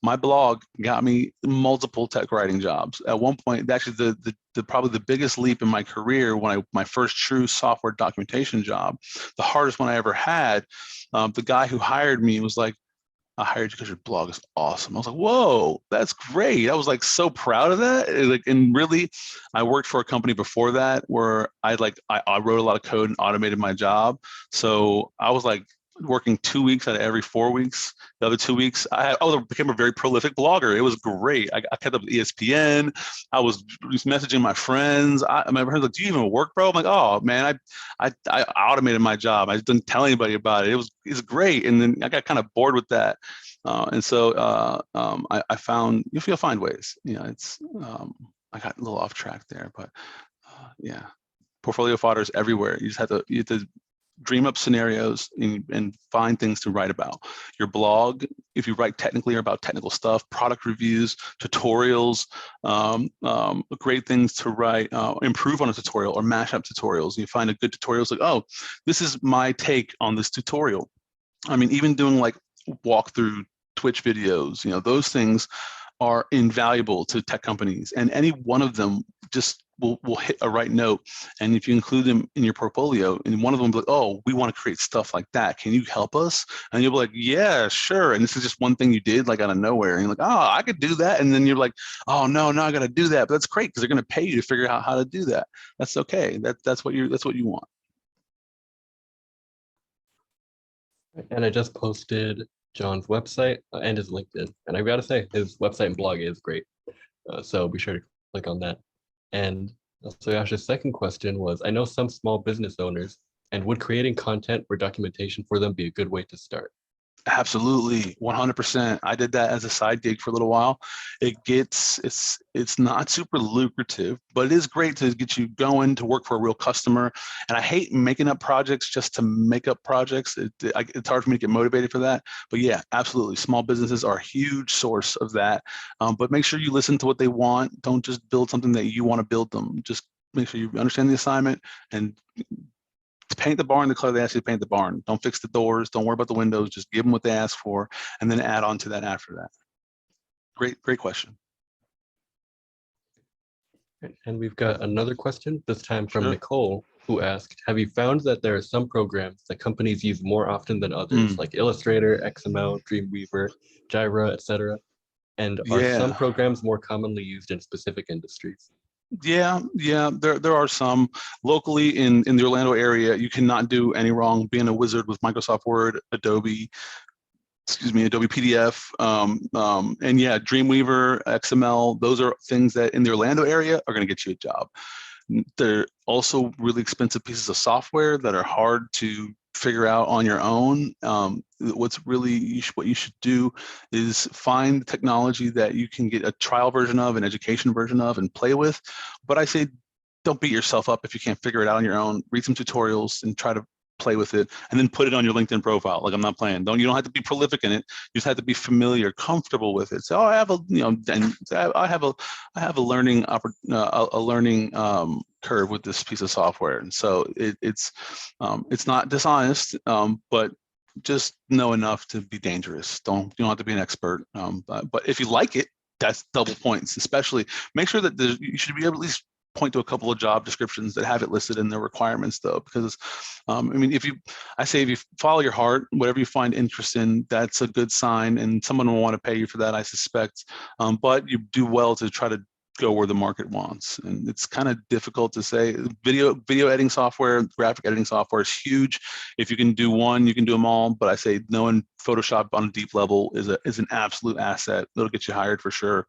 My blog got me multiple tech writing jobs. At one point, actually, the probably the biggest leap in my career, when my first true software documentation job, the hardest one I ever had, the guy who hired me was like, "I hired you because your blog is awesome." I was like, "Whoa, that's great!" I was like so proud of that. And really, I worked for a company before that where I wrote a lot of code and automated my job. So I was like working 2 weeks out of every 4 weeks. The other 2 weeks, I became a very prolific blogger. It was great. I kept up with ESPN. I was just messaging my friends. My friends were like, "Do you even work, bro?" I'm like, "Oh man, I automated my job. I didn't tell anybody about it. It's great." And then I got kind of bored with that, and so I found you'll find ways. It's I got a little off track there, but yeah, portfolio fodder is everywhere. You have to dream up scenarios and find things to write about. Your blog, if you write technically or about technical stuff, product reviews, tutorials, great things to write, improve on a tutorial or mash up tutorials. You find a good tutorial, it's like, "Oh, this is my take on this tutorial." I mean, even doing like walkthrough Twitch videos, those things are invaluable to tech companies, and any one of them just will hit a right note. And if you include them in your portfolio, and one of them will be like, "Oh, we want to create stuff like that. Can you help us?" And you'll be like, "Yeah, sure." And this is just one thing you did like out of nowhere. And you're like, "Oh, I could do that." And then you're like, "Oh no, I got to do that." But that's great because they're going to pay you to figure out how to do that. That's okay. That's what you want. And I just posted John's website and his LinkedIn. And I gotta say, his website and blog is great. So be sure to click on that. And so Yasha's second question was, I know some small business owners, and would creating content or documentation for them be a good way to start? Absolutely, 100%. I did that as a side gig for a little while. It's not super lucrative, but it is great to get you going to work for a real customer. And I hate making up projects just to make up projects. It's hard for me to get motivated for that. But yeah, absolutely. Small businesses are a huge source of that. But make sure you listen to what they want. Don't just build something that you want to build them. Just make sure you understand the assignment and to paint the barn the color they ask you to paint the barn. Don't fix the doors. Don't worry about the windows. Just give them what they ask for, and then add on to that after that. Great question. And we've got another question, this time from Sure. Nicole, who asked, have you found that there are some programs that companies use more often than others, like Illustrator, XML, Dreamweaver, Jira, etc.? And are some programs more commonly used in specific industries? Yeah, there are some. Locally in the Orlando area, you cannot do any wrong being a wizard with Microsoft Word, Adobe PDF, and yeah, Dreamweaver, XML. Those are things that in the Orlando area are going to get you a job. They're also really expensive pieces of software that are hard to figure out on your own. What you should do is find technology that you can get a trial version of, an education version of, and play with. But I say, don't beat yourself up if you can't figure it out on your own. Read some tutorials and try to play with it, and then put it on your LinkedIn profile. Like, I'm not playing. You don't have to be prolific in it. You just have to be familiar, comfortable with it. So I have a learning curve with this piece of software, and so it's not dishonest, but just know enough to be dangerous. You don't have to be an expert, but if you like it, that's double points. Especially make sure that you should be able to at least point to a couple of job descriptions that have it listed in their requirements, though, because if you follow your heart, whatever you find interest in, that's a good sign, and someone will want to pay you for that, I suspect. But you do well to try to go where the market wants, and it's kind of difficult to say. Video editing software, graphic editing software is huge. If you can do one, you can do them all. But I say knowing Photoshop on a deep level is an absolute asset. It'll get you hired for sure.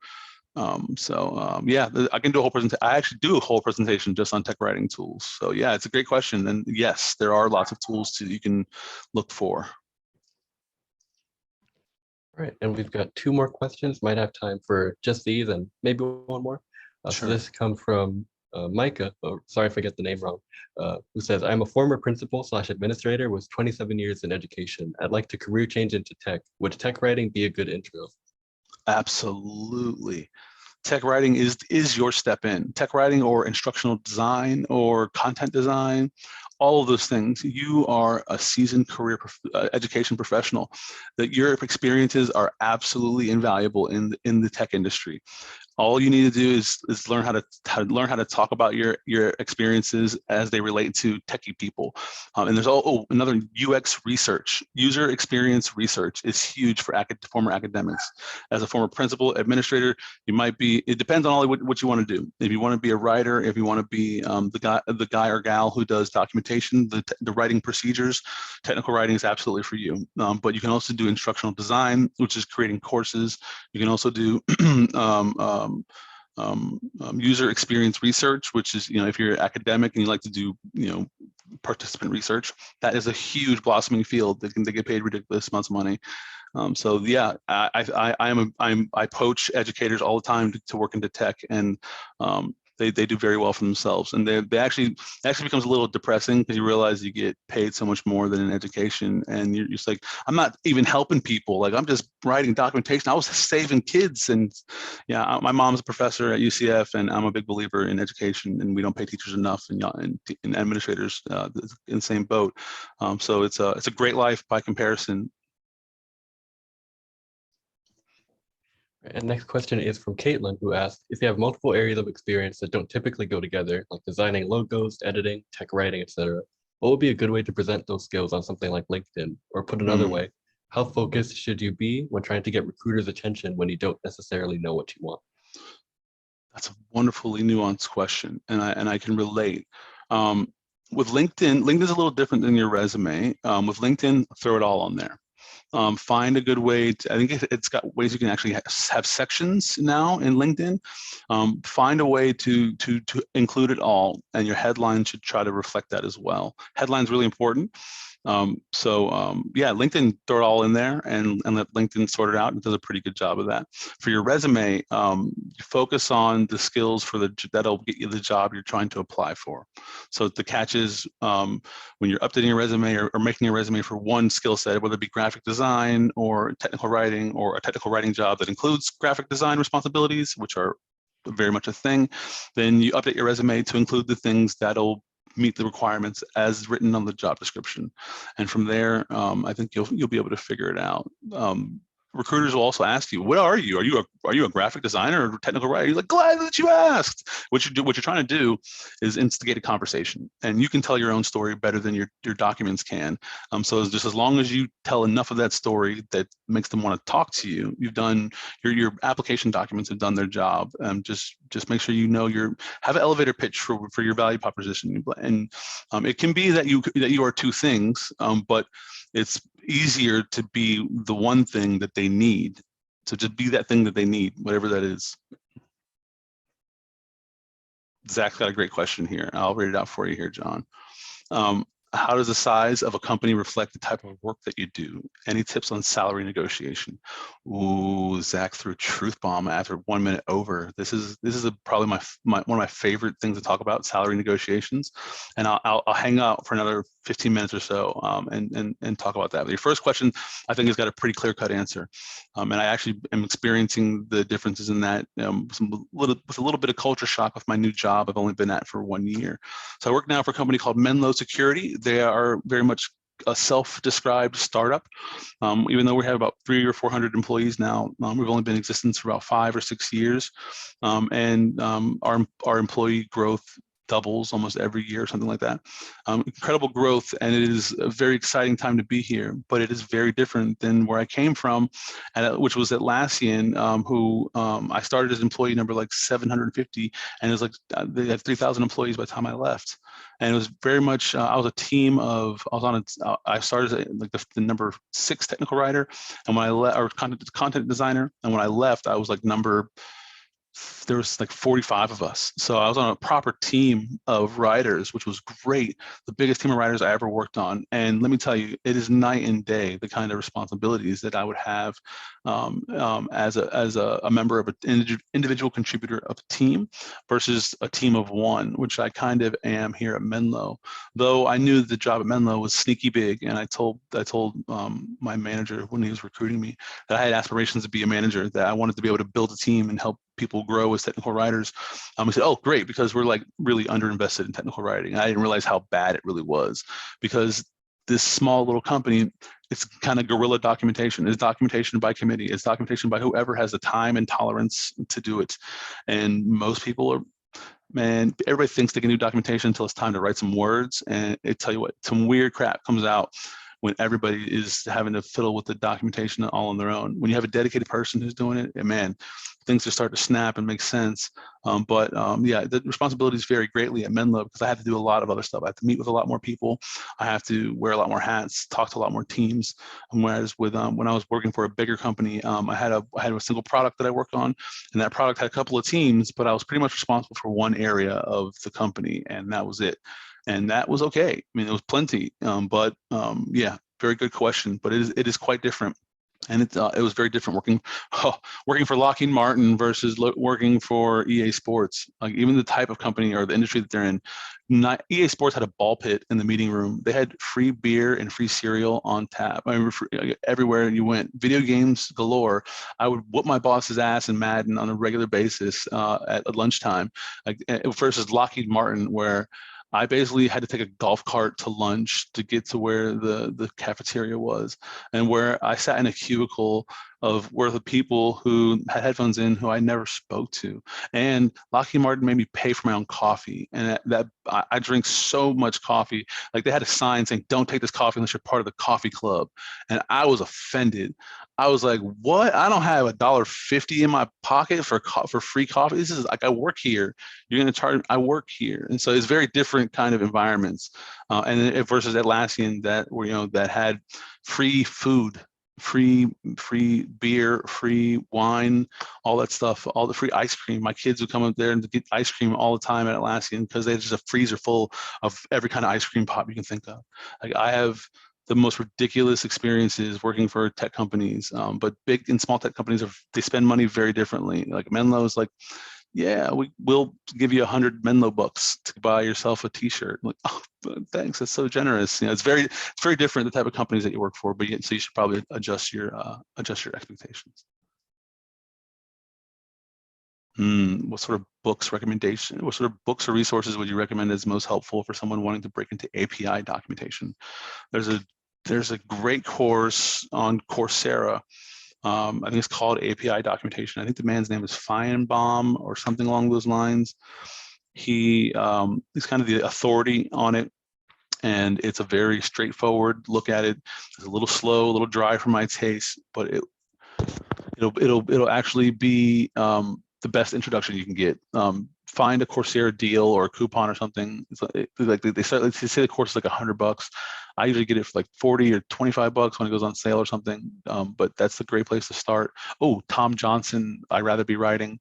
Yeah, I can do a whole presentation. I actually do a whole presentation just on tech writing tools. So yeah, it's a great question. And yes, there are lots of tools you can look for. All right, and we've got 2 more questions. Might have time for just these and maybe one more. So Sure. this comes from Micah, sorry if I get the name wrong, who says, I'm a former principal/administrator with 27 years in education. I'd like to career change into tech. Would tech writing be a good intro? Absolutely. Tech writing is your step in. Tech writing or instructional design or content design, all of those things. You are a seasoned career education professional. That your experiences are absolutely invaluable in the tech industry. All you need to do is learn how to talk about your experiences as they relate to techie people. And there's another UX research, user experience research is huge for former academics. As a former principal administrator, you might be. It depends on what you want to do. If you want to be a writer, if you want to be the guy or gal who does documentation, the writing procedures, technical writing is absolutely for you. But you can also do instructional design, which is creating courses. You can also do user experience research, which is, if you're academic and you like to do, participant research, that is a huge blossoming field. They get paid ridiculous amounts of money. So yeah, I poach educators all the time to work into tech, and they do very well for themselves. And they actually becomes a little depressing because you realize you get paid so much more than in education, and you're just like, I'm not even helping people. Like, I'm just writing documentation. I was saving kids. And yeah, my mom's a professor at UCF, and I'm a big believer in education, and we don't pay teachers enough, and administrators in the same boat. So it's a great life by comparison. And next question is from Caitlin, who asked, if you have multiple areas of experience that don't typically go together, like designing logos, editing, tech writing, etc., what would be a good way to present those skills on something like LinkedIn? Or put another way, how focused should you be when trying to get recruiters' attention when you don't necessarily know what you want? That's a wonderfully nuanced question, and I can relate. With LinkedIn's a little different than your resume. With LinkedIn, throw it all on there. Find a good way to, I think it's got ways you can actually have sections now in LinkedIn. Find a way to include it all, and your headline should try to reflect that as well. Headline's really important. Yeah, LinkedIn, throw it all in there and let LinkedIn sort it out. It does a pretty good job of that. For your resume, you focus on the skills that'll get you the job you're trying to apply for. So the catch is when you're updating your resume or making a resume for one skill set, whether it be graphic design or technical writing, or a technical writing job that includes graphic design responsibilities, which are very much a thing, then you update your resume to include the things that'll meet the requirements as written on the job description. And from there, I think you'll be able to figure it out. Recruiters will also ask you, what are you? Are you a graphic designer or technical writer? You're like, glad that you asked. What you're trying to do is instigate a conversation, and you can tell your own story better than your documents can. So just as long as you tell enough of that story that makes them want to talk to you, you've done your application documents have done their job. Just make sure have an elevator pitch for your value proposition, and it can be that you are two things, but it's easier to be the one thing that they need. So just be that thing that they need, whatever that is. Zach's got a great question here. I'll read it out for you here, John. How does the size of a company reflect the type of work that you do? Any tips on salary negotiation? Ooh, Zach threw a truth bomb after 1 minute over. This is probably one of my favorite things to talk about, salary negotiations. And I'll hang out for another 15 minutes or so and talk about that. But your first question, I think, has got a pretty clear-cut answer. And I actually am experiencing the differences in that with a little bit of culture shock with my new job I've only been at for 1 year. So I work now for a company called Menlo Security. They are very much a self-described startup. Even though we have about 300 or 400 employees now, we've only been in existence for about 5 or 6 years. Our employee growth doubles almost every year, something like that. Incredible growth, and it is a very exciting time to be here, but it is very different than where I came from, which was Atlassian, who I started as employee number like 750, and it was like they had 3,000 employees by the time I left. And it was very much, I started as like the number 6 technical writer, and when I left, or content designer, and when I left, I was like number there was like 45 of us. So I was on a proper team of writers, which was great. The biggest team of writers I ever worked on. And let me tell you, it is night and day, the kind of responsibilities that I would have as a member of an individual contributor of a team versus a team of one, which I kind of am here at Menlo. Though I knew the job at Menlo was sneaky big. And I told my manager when he was recruiting me that I had aspirations to be a manager, that I wanted to be able to build a team and help people grow as technical writers. We said, oh, great, because we're like really underinvested in technical writing. I didn't realize how bad it really was, because this small little company, it's kind of guerrilla documentation. It's documentation by committee. It's documentation by whoever has the time and tolerance to do it. And most people are, man, everybody thinks they can do documentation until it's time to write some words. And it tell you what, some weird crap comes out when everybody is having to fiddle with the documentation all on their own. When you have a dedicated person who's doing it, and man, things just start to snap and make sense. Yeah, the responsibilities vary greatly at Menlo because I have to do a lot of other stuff. I have to meet with a lot more people. I have to wear a lot more hats, talk to a lot more teams. Whereas with when I was working for a bigger company, I had a single product that I worked on, and that product had a couple of teams, but I was pretty much responsible for one area of the company, and that was it. And that was okay. I mean, it was plenty, yeah, very good question. But it is quite different, and it was very different working for Lockheed Martin versus working for EA Sports. Like even the type of company or the industry that they're in. EA Sports had a ball pit in the meeting room. They had free beer and free cereal on tap. I remember everywhere you went, video games galore. I would whoop my boss's ass in Madden on a regular basis at lunchtime. Like versus Lockheed Martin, where I basically had to take a golf cart to lunch to get to where the cafeteria was, and where I sat in a cubicle of where the people who had headphones in who I never spoke to. And Lockheed Martin made me pay for my own coffee. And I drink so much coffee. Like they had a sign saying, don't take this coffee unless you're part of the coffee club. And I was offended. I was like, what? I don't have $1.50 in my pocket for free coffee. This is like, I work here. You're going to charge, I work here. And so it's very different kind of environments. And versus Atlassian that had free food, free beer, free wine, all that stuff, all the free ice cream. My kids would come up there and get ice cream all the time at Atlassian because they had just a freezer full of every kind of ice cream pop you can think of. Like I have the most ridiculous experiences working for tech companies, but big and small tech companies they spend money very differently. Like Menlo's like, yeah, we'll give you 100 Menlo bucks to buy yourself a T-shirt. I'm like, oh, thanks, that's so generous. It's very different the type of companies that you work for. But so you should probably adjust your expectations. What sort of books recommendation? What sort of books or resources would you recommend as most helpful for someone wanting to break into API documentation? There's a great course on Coursera. I think it's called API documentation. I think the man's name is Feinbaum or something along those lines. He's kind of the authority on it, and it's a very straightforward look at it. It's a little slow, a little dry for my taste, but it'll actually be the best introduction you can get. Find a Coursera deal or a coupon or something. It's like they say the course is like $100. I usually get it for like 40 or 25 bucks when it goes on sale or something. But that's a great place to start. Oh, Tom Johnson, I'd Rather Be Writing.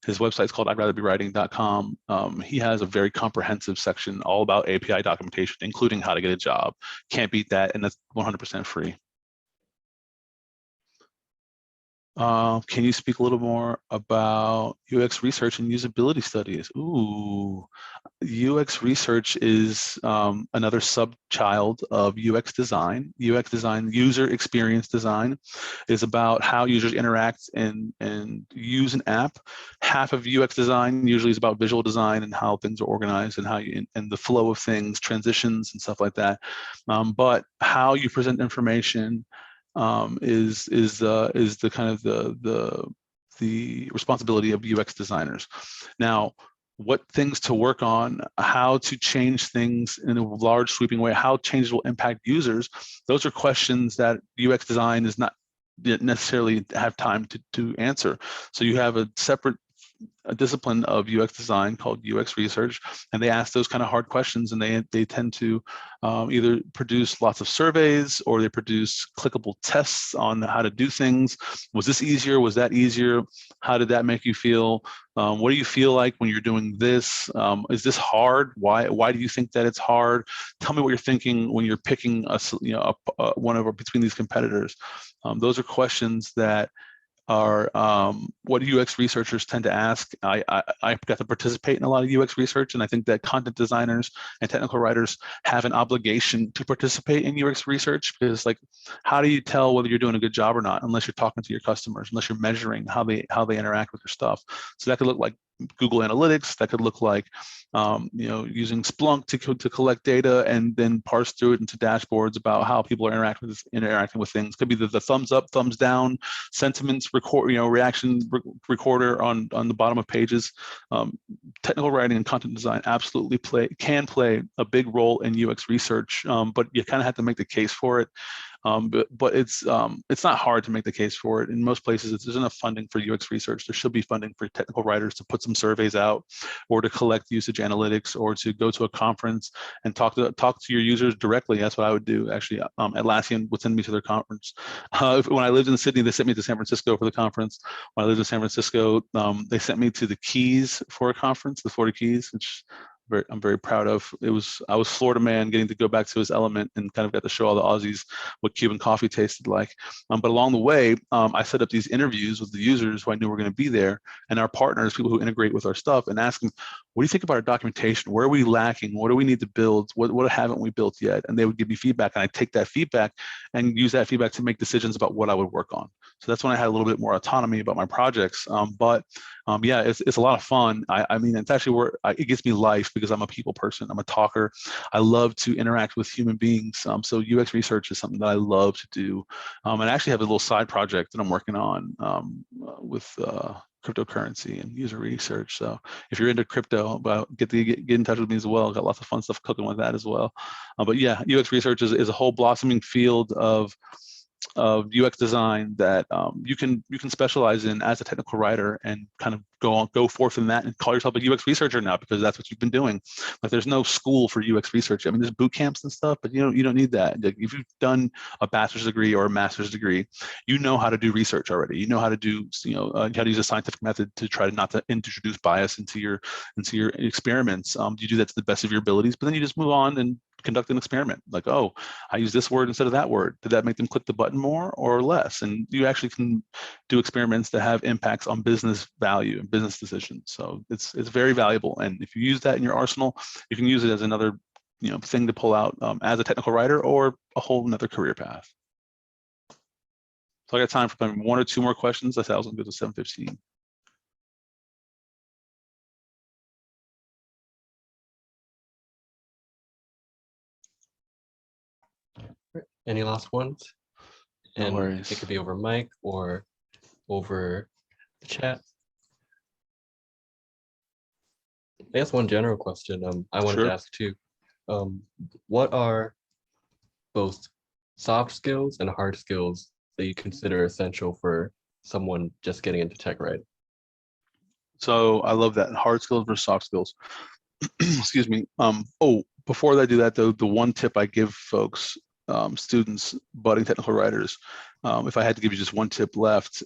His website's called I'dRatherBeWriting.com. He has a very comprehensive section all about API documentation, including how to get a job. Can't beat that, and that's 100% free. Can you speak a little more about UX research and usability studies? Ooh, UX research is another sub-child of UX design. UX design, user experience design, is about how users interact and use an app. Half of UX design usually is about visual design and how things are organized and how and the flow of things, transitions and stuff like that. But how you present information is the kind of the responsibility of UX designers. Now, what things to work on, how to change things in a large sweeping way, how changes will impact users, those are questions that UX design is not necessarily have time to answer. So you have a separate a discipline of UX design called UX research, and they ask those kind of hard questions, and they tend to either produce lots of surveys, or they produce clickable tests on how to do things. Was this easier? Was that easier? How did that make you feel? What do you feel like when you're doing this? Is this hard? Why do you think that it's hard? Tell me what you're thinking when you're picking one over between these competitors. Those are questions that are what UX researchers tend to ask. I got to participate in a lot of UX research, and I think that content designers and technical writers have an obligation to participate in UX research, because like, how do you tell whether you're doing a good job or not unless you're talking to your customers, unless you're measuring how they interact with your stuff? So that could look like Google Analytics. That could look like using Splunk to collect data and then parse through it into dashboards about how people are interacting with things. Could be the thumbs up, thumbs down, sentiments reaction recorder on the bottom of pages. Technical writing and content design absolutely can play a big role in UX research, but you kind of have to make the case for it. But it's not hard to make the case for it. In most places, there's enough funding for UX research. There should be funding for technical writers to put some surveys out, or to collect usage analytics, or to go to a conference and talk to your users directly. That's what I would do. Actually, Atlassian would send me to their conference. When I lived in Sydney, they sent me to San Francisco for the conference. When I lived in San Francisco, they sent me to the Keys for a conference, the Florida Keys, which I'm very proud of. I was Florida man getting to go back to his element, and kind of got to show all the Aussies what Cuban coffee tasted like. But along the way, I set up these interviews with the users who I knew were going to be there, and our partners, people who integrate with our stuff, and ask them, what do you think about our documentation? Where are we lacking? What do we need to build? What haven't we built yet? And they would give me feedback, and I take that feedback and use that feedback to make decisions about what I would work on. So that's when I had a little bit more autonomy about my projects. Yeah, it's a lot of fun. I mean, it's actually where it gives me life, because I'm a people person. I'm a talker. I love to interact with human beings. So UX research is something that I love to do. And I actually have a little side project that I'm working on with cryptocurrency and user research. So if you're into crypto, get in touch with me as well. Got lots of fun stuff cooking with that as well. But yeah, UX research is a whole blossoming field of UX design that you can specialize in as a technical writer, and kind of go forth in that and call yourself a UX researcher now, because that's what you've been doing. Like, there's no school for UX research. I mean, there's boot camps and stuff, but you don't need that. Like, if you've done a bachelor's degree or a master's degree, you know how to do research already. You know how to do how to use a scientific method to try not to introduce bias into your experiments. You do that to the best of your abilities, but then you just move on and conduct an experiment. Like, oh, I use this word instead of that word. Did that make them click the button more or less? And you actually can do experiments that have impacts on business value and business decisions. So it's very valuable. And if you use that in your arsenal, you can use it as another thing to pull out as a technical writer, or a whole another career path. So I got time for maybe one or two more questions. I said I was going to go to 7:15. Any last ones? No And worries. it could be over mic or over the chat. I guess one general question I wanted Sure. to ask too. What are both soft skills and hard skills that you consider essential for someone just getting into tech writing? So I love that. Hard skills versus soft skills. Excuse me. Before I do that though, the one tip I give folks, students, budding technical writers, if I had to give you just one tip left,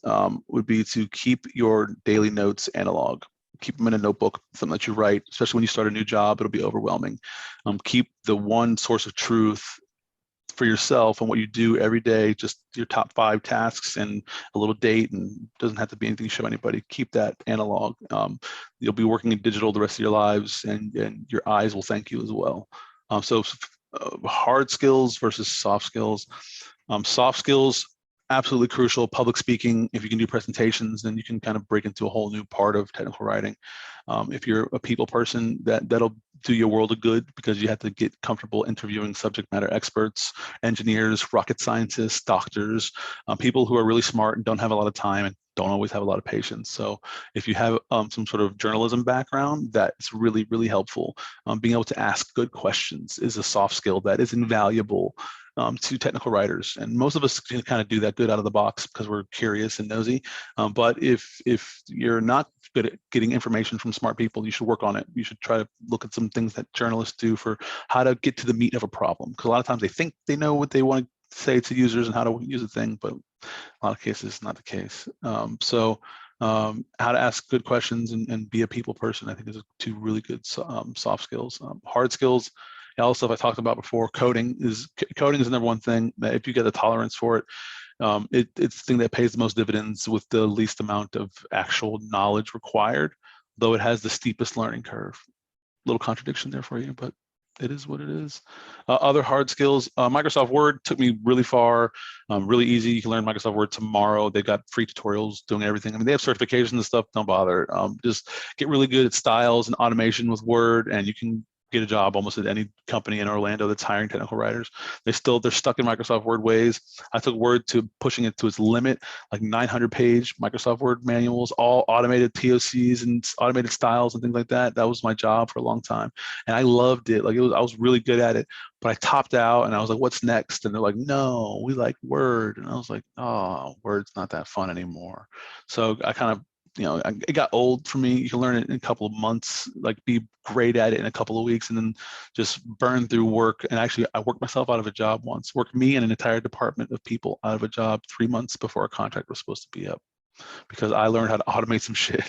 would be to keep your daily notes analog. Keep them in a notebook, something that you write, especially when you start a new job, it'll be overwhelming. Keep the one source of truth for yourself and what you do every day, just your top 5 tasks and a little date, and doesn't have to be anything you show anybody. Keep that analog. You'll be working in digital the rest of your lives, and your eyes will thank you as well. So hard skills versus soft skills. Soft skills, absolutely crucial. Public speaking, if you can do presentations, then you can kind of break into a whole new part of technical writing. If you're a people person, that'll do you a world of good, because you have to get comfortable interviewing subject matter experts, engineers, rocket scientists, doctors, people who are really smart and don't have a lot of time and don't always have a lot of patience. So if you have some sort of journalism background, that's really, really helpful. Being able to ask good questions is a soft skill that is invaluable to technical writers, and most of us can kind of do that good out of the box because we're curious and nosy. But if you're not good at getting information from smart people, you should work on it. You should try to look at some things that journalists do for how to get to the meat of a problem. Because a lot of times they think they know what they want to say to users and how to use a thing, but a lot of cases it's not the case. How to ask good questions and be a people person, I think, is two really good soft skills. Hard skills, all the stuff I talked about before. Coding is the number one thing. That if you get a tolerance for it, it's the thing that pays the most dividends with the least amount of actual knowledge required, though it has the steepest learning curve. Little contradiction there for you, but it is what it is. Other hard skills, Microsoft Word took me really far, really easy. You can learn Microsoft Word tomorrow. They've got free tutorials doing everything. I mean, they have certifications and stuff, don't bother. Just get really good at styles and automation with Word, and you can get a job almost at any company in Orlando that's hiring technical writers. They're stuck in Microsoft Word ways. I took Word to pushing it to its limit, like 900-page Microsoft Word manuals, all automated POCs and automated styles and things like that. That was my job for a long time, and I loved it. Like I was really good at it. But I topped out, and I was like, "What's next?" And they're like, "No, we like Word," and I was like, "Oh, Word's not that fun anymore." So I kind of, it got old for me. You can learn it in a couple of months, like be great at it in a couple of weeks, and then just burn through work. And actually, I worked myself out of a job once, worked me and an entire department of people out of a job 3 months before a contract was supposed to be up, because I learned how to automate some shit.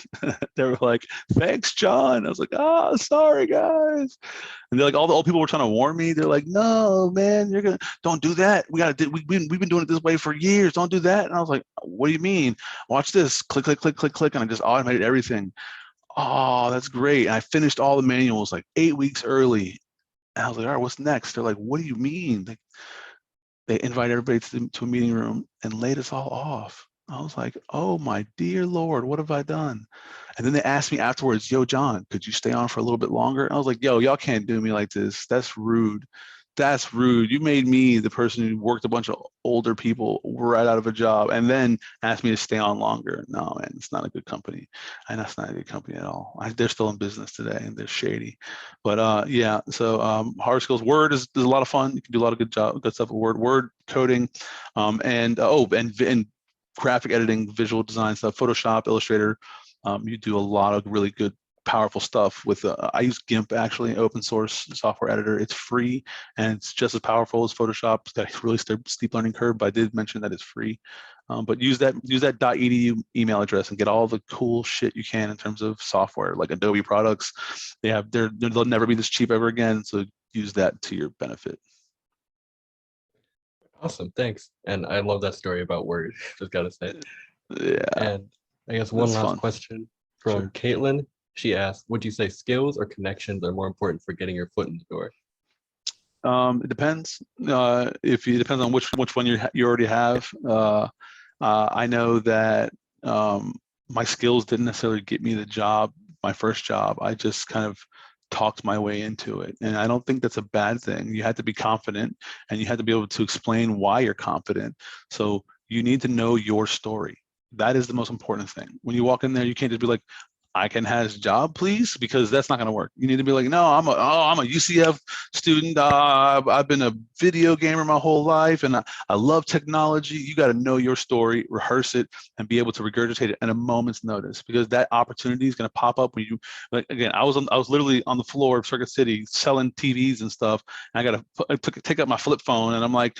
They were like, "Thanks, John." I was like, "Ah, sorry, guys." And they're like, all the old people were trying to warn me. They're like, "No, man, don't do that. We've been doing it this way for years. Don't do that." And I was like, "What do you mean? Watch this. Click, click, click, click, click." And I just automated everything. Oh, that's great. And I finished all the manuals like 8 weeks early. And I was like, "All right, what's next?" They're like, "What do you mean?" They invite everybody to a meeting room and laid us all off. I was like, "Oh my dear Lord, what have I done?" And then they asked me afterwards, "Yo, John, could you stay on for a little bit longer?" And I was like, "Yo, y'all can't do me like this. That's rude. That's rude. You made me the person who worked a bunch of older people right out of a job and then asked me to stay on longer." No, man, it's not a good company. And that's not a good company at all. They're still in business today and they're shady. But yeah, so hard skills. Word is a lot of fun. You can do a lot of good stuff with Word coding, and graphic editing, visual design stuff, Photoshop, Illustrator. You do a lot of really good, powerful stuff with. I use GIMP, actually, open source software editor. It's free and it's just as powerful as Photoshop. It's got a really steep learning curve, but I did mention that it's free. But use that .edu email address and get all the cool shit you can in terms of software, like Adobe products. They'll never be this cheap ever again. So use that to your benefit. Awesome, thanks. And I love that story about Word, just gotta say. Yeah. And I guess one last question from Caitlin. She asked, would you say skills or connections are more important for getting your foot in the door? It depends. It depends on which one you already have. I know that my skills didn't necessarily get me the job, my first job. I just kind of talked my way into it, and I don't think that's a bad thing. You had to be confident, and you had to be able to explain why you're confident. So you need to know your story. That is the most important thing. When you walk in there, you can't just be like, "I can have his job, please," because that's not going to work. You need to be like, "No, I'm a UCF student. I've been a video gamer my whole life, and I love technology." You got to know your story, rehearse it, and be able to regurgitate it at a moment's notice, because that opportunity is going to pop up when you. Like, again, I was literally on the floor of Circuit City selling TVs and stuff. And I got to take out my flip phone, and I'm like,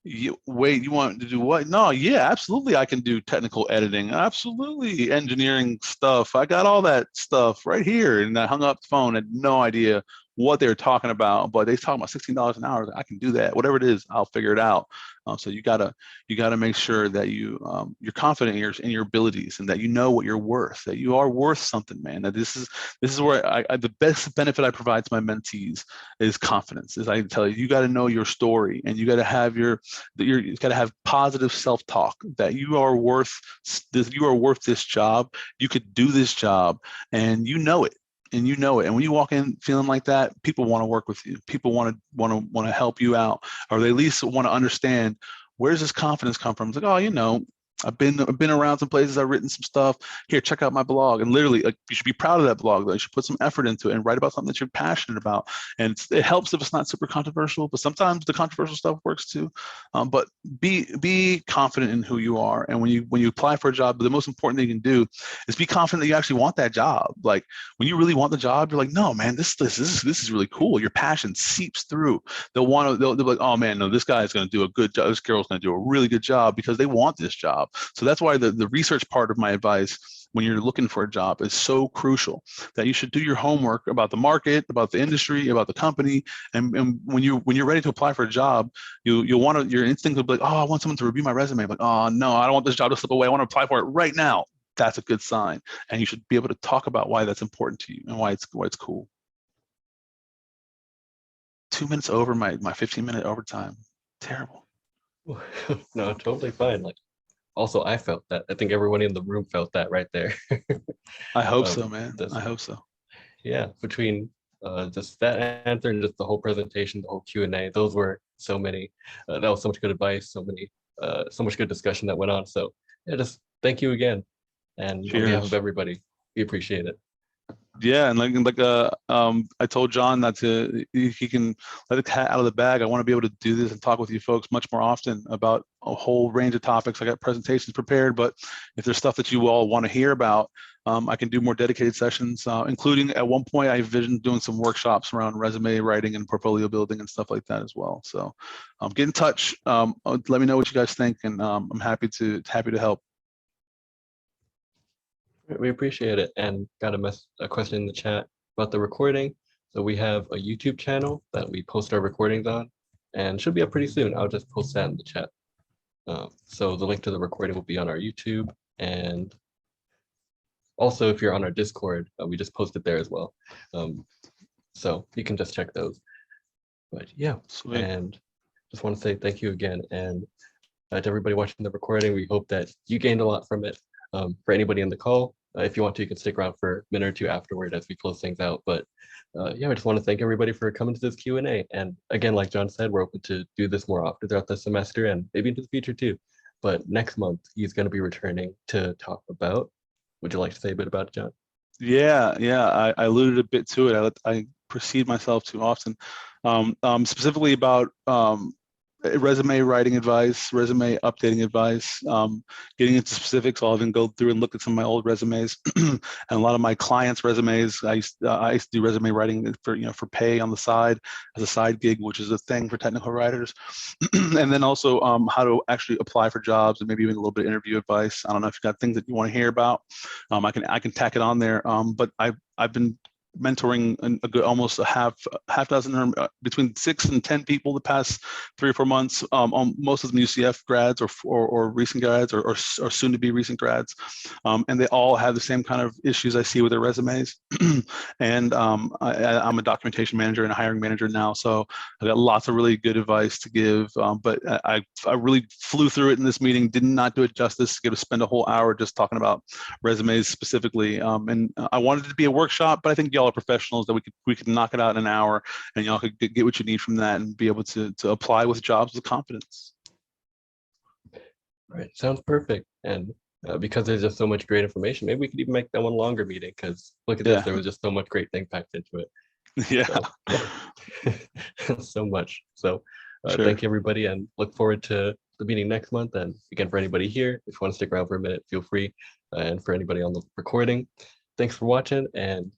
"You want to do what?" "No, yeah, absolutely, I can do technical editing, absolutely, engineering stuff. I got all that stuff right here." And I hung up the phone, had no idea what they were talking about, but they talking about $16 an hour. I can do that, whatever it is, I'll figure it out. So you gotta make sure that you're confident in your abilities, and that you know what you're worth, that you are worth something, man. That this is where the best benefit I provide to my mentees is confidence. Is I tell you, you got to know your story, and you got to have you got to have positive self-talk, that you are worth this job. You could do this job, and you know it. And when you walk in feeling like that, people want to work with you. People want to help you out, or they at least want to understand, where's this confidence come from. It's like, "Oh, I've been around some places. I've written some stuff. Here, check out my blog. And literally, like, you should be proud of that blog. You should put some effort into it and write about something that you're passionate about. And it helps if it's not super controversial, but sometimes the controversial stuff works too. But be confident in who you are. And when you apply for a job, the most important thing you can do is be confident that you actually want that job. Like, when you really want the job, you're like, no, man, this is really cool. Your passion seeps through. They'll be like, oh man, no, this guy's going to do a good job. This girl's going to do a really good job, because they want this job. So that's why the research part of my advice when you're looking for a job is so crucial, that you should do your homework about the market, about the industry, about the company. And when you're ready to apply for a job, your instinct will be like, oh, I want someone to review my resume. I'm like, oh no, I don't want this job to slip away. I want to apply for it right now. That's a good sign. And you should be able to talk about why that's important to you and why it's cool. 2 minutes over my 15-minute overtime. Terrible. No, totally fine. Like, also, I felt that. I think everyone in the room felt that right there. I hope so, man. I hope so. Yeah, between just that answer and just the whole presentation, the whole Q&A, those were so many. That was so much good advice, so much good discussion that went on. So yeah, just thank you again. And on behalf of everybody, we appreciate it. Yeah, and I told John that he can let the cat out of the bag. I want to be able to do this and talk with you folks much more often about a whole range of topics. I got presentations prepared, but if there's stuff that you all want to hear about, I can do more dedicated sessions, including at one point I envisioned doing some workshops around resume writing and portfolio building and stuff like that as well. So get in touch. Let me know what you guys think, and I'm happy to help. We appreciate it. And got a question in the chat about the recording. So we have a YouTube channel that we post our recordings on, and should be up pretty soon. I'll just post that in the chat. So the link to the recording will be on our YouTube, and also if you're on our Discord, we just posted there as well. So you can just check those. But yeah, sweet. And just want to say thank you again, and to everybody watching the recording. We hope that you gained a lot from it. For anybody in the call, if you want to, you can stick around for a minute or two afterward as we close things out. But yeah, I just want to thank everybody for coming to this Q&A. And again, like John said, we're open to do this more often throughout the semester and maybe into the future too. But next month, he's going to be returning to talk about, would you like to say a bit about it, John? Yeah, I alluded a bit to it. I precede myself too often. Specifically about resume writing advice, resume updating advice, getting into specifics. I'll even go through and look at some of my old resumes and a lot of my clients' resumes. I used to do resume writing for pay on the side as a side gig, which is a thing for technical writers. And then also how to actually apply for jobs, and maybe even a little bit of interview advice. I don't know if you've got things that you want to hear about. I can tack it on there. But I've been mentoring almost a half dozen, between 6 and 10 people the past 3 or 4 months. Most of them UCF grads or recent grads or soon to be recent grads, and they all have the same kind of issues I see with their resumes. And I'm a documentation manager and a hiring manager now, so I got lots of really good advice to give. But I really flew through it in this meeting. Did not do it justice. Get to spend a whole hour just talking about resumes specifically. And I wanted it to be a workshop, but I think y'all are professionals, that we could knock it out in an hour, and y'all could get what you need from that and be able to apply with jobs with confidence. All right, sounds perfect. And because there's just so much great information, maybe we could even make that one longer meeting, because look at this, there was just so much great thing packed into it. Yeah. So much. So Sure. Thank you, everybody, and look forward to the meeting next month. And again, for anybody here, if you want to stick around for a minute, feel free. And for anybody on the recording, thanks for watching. And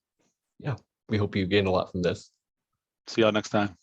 yeah, we hope you gained a lot from this. See y'all next time.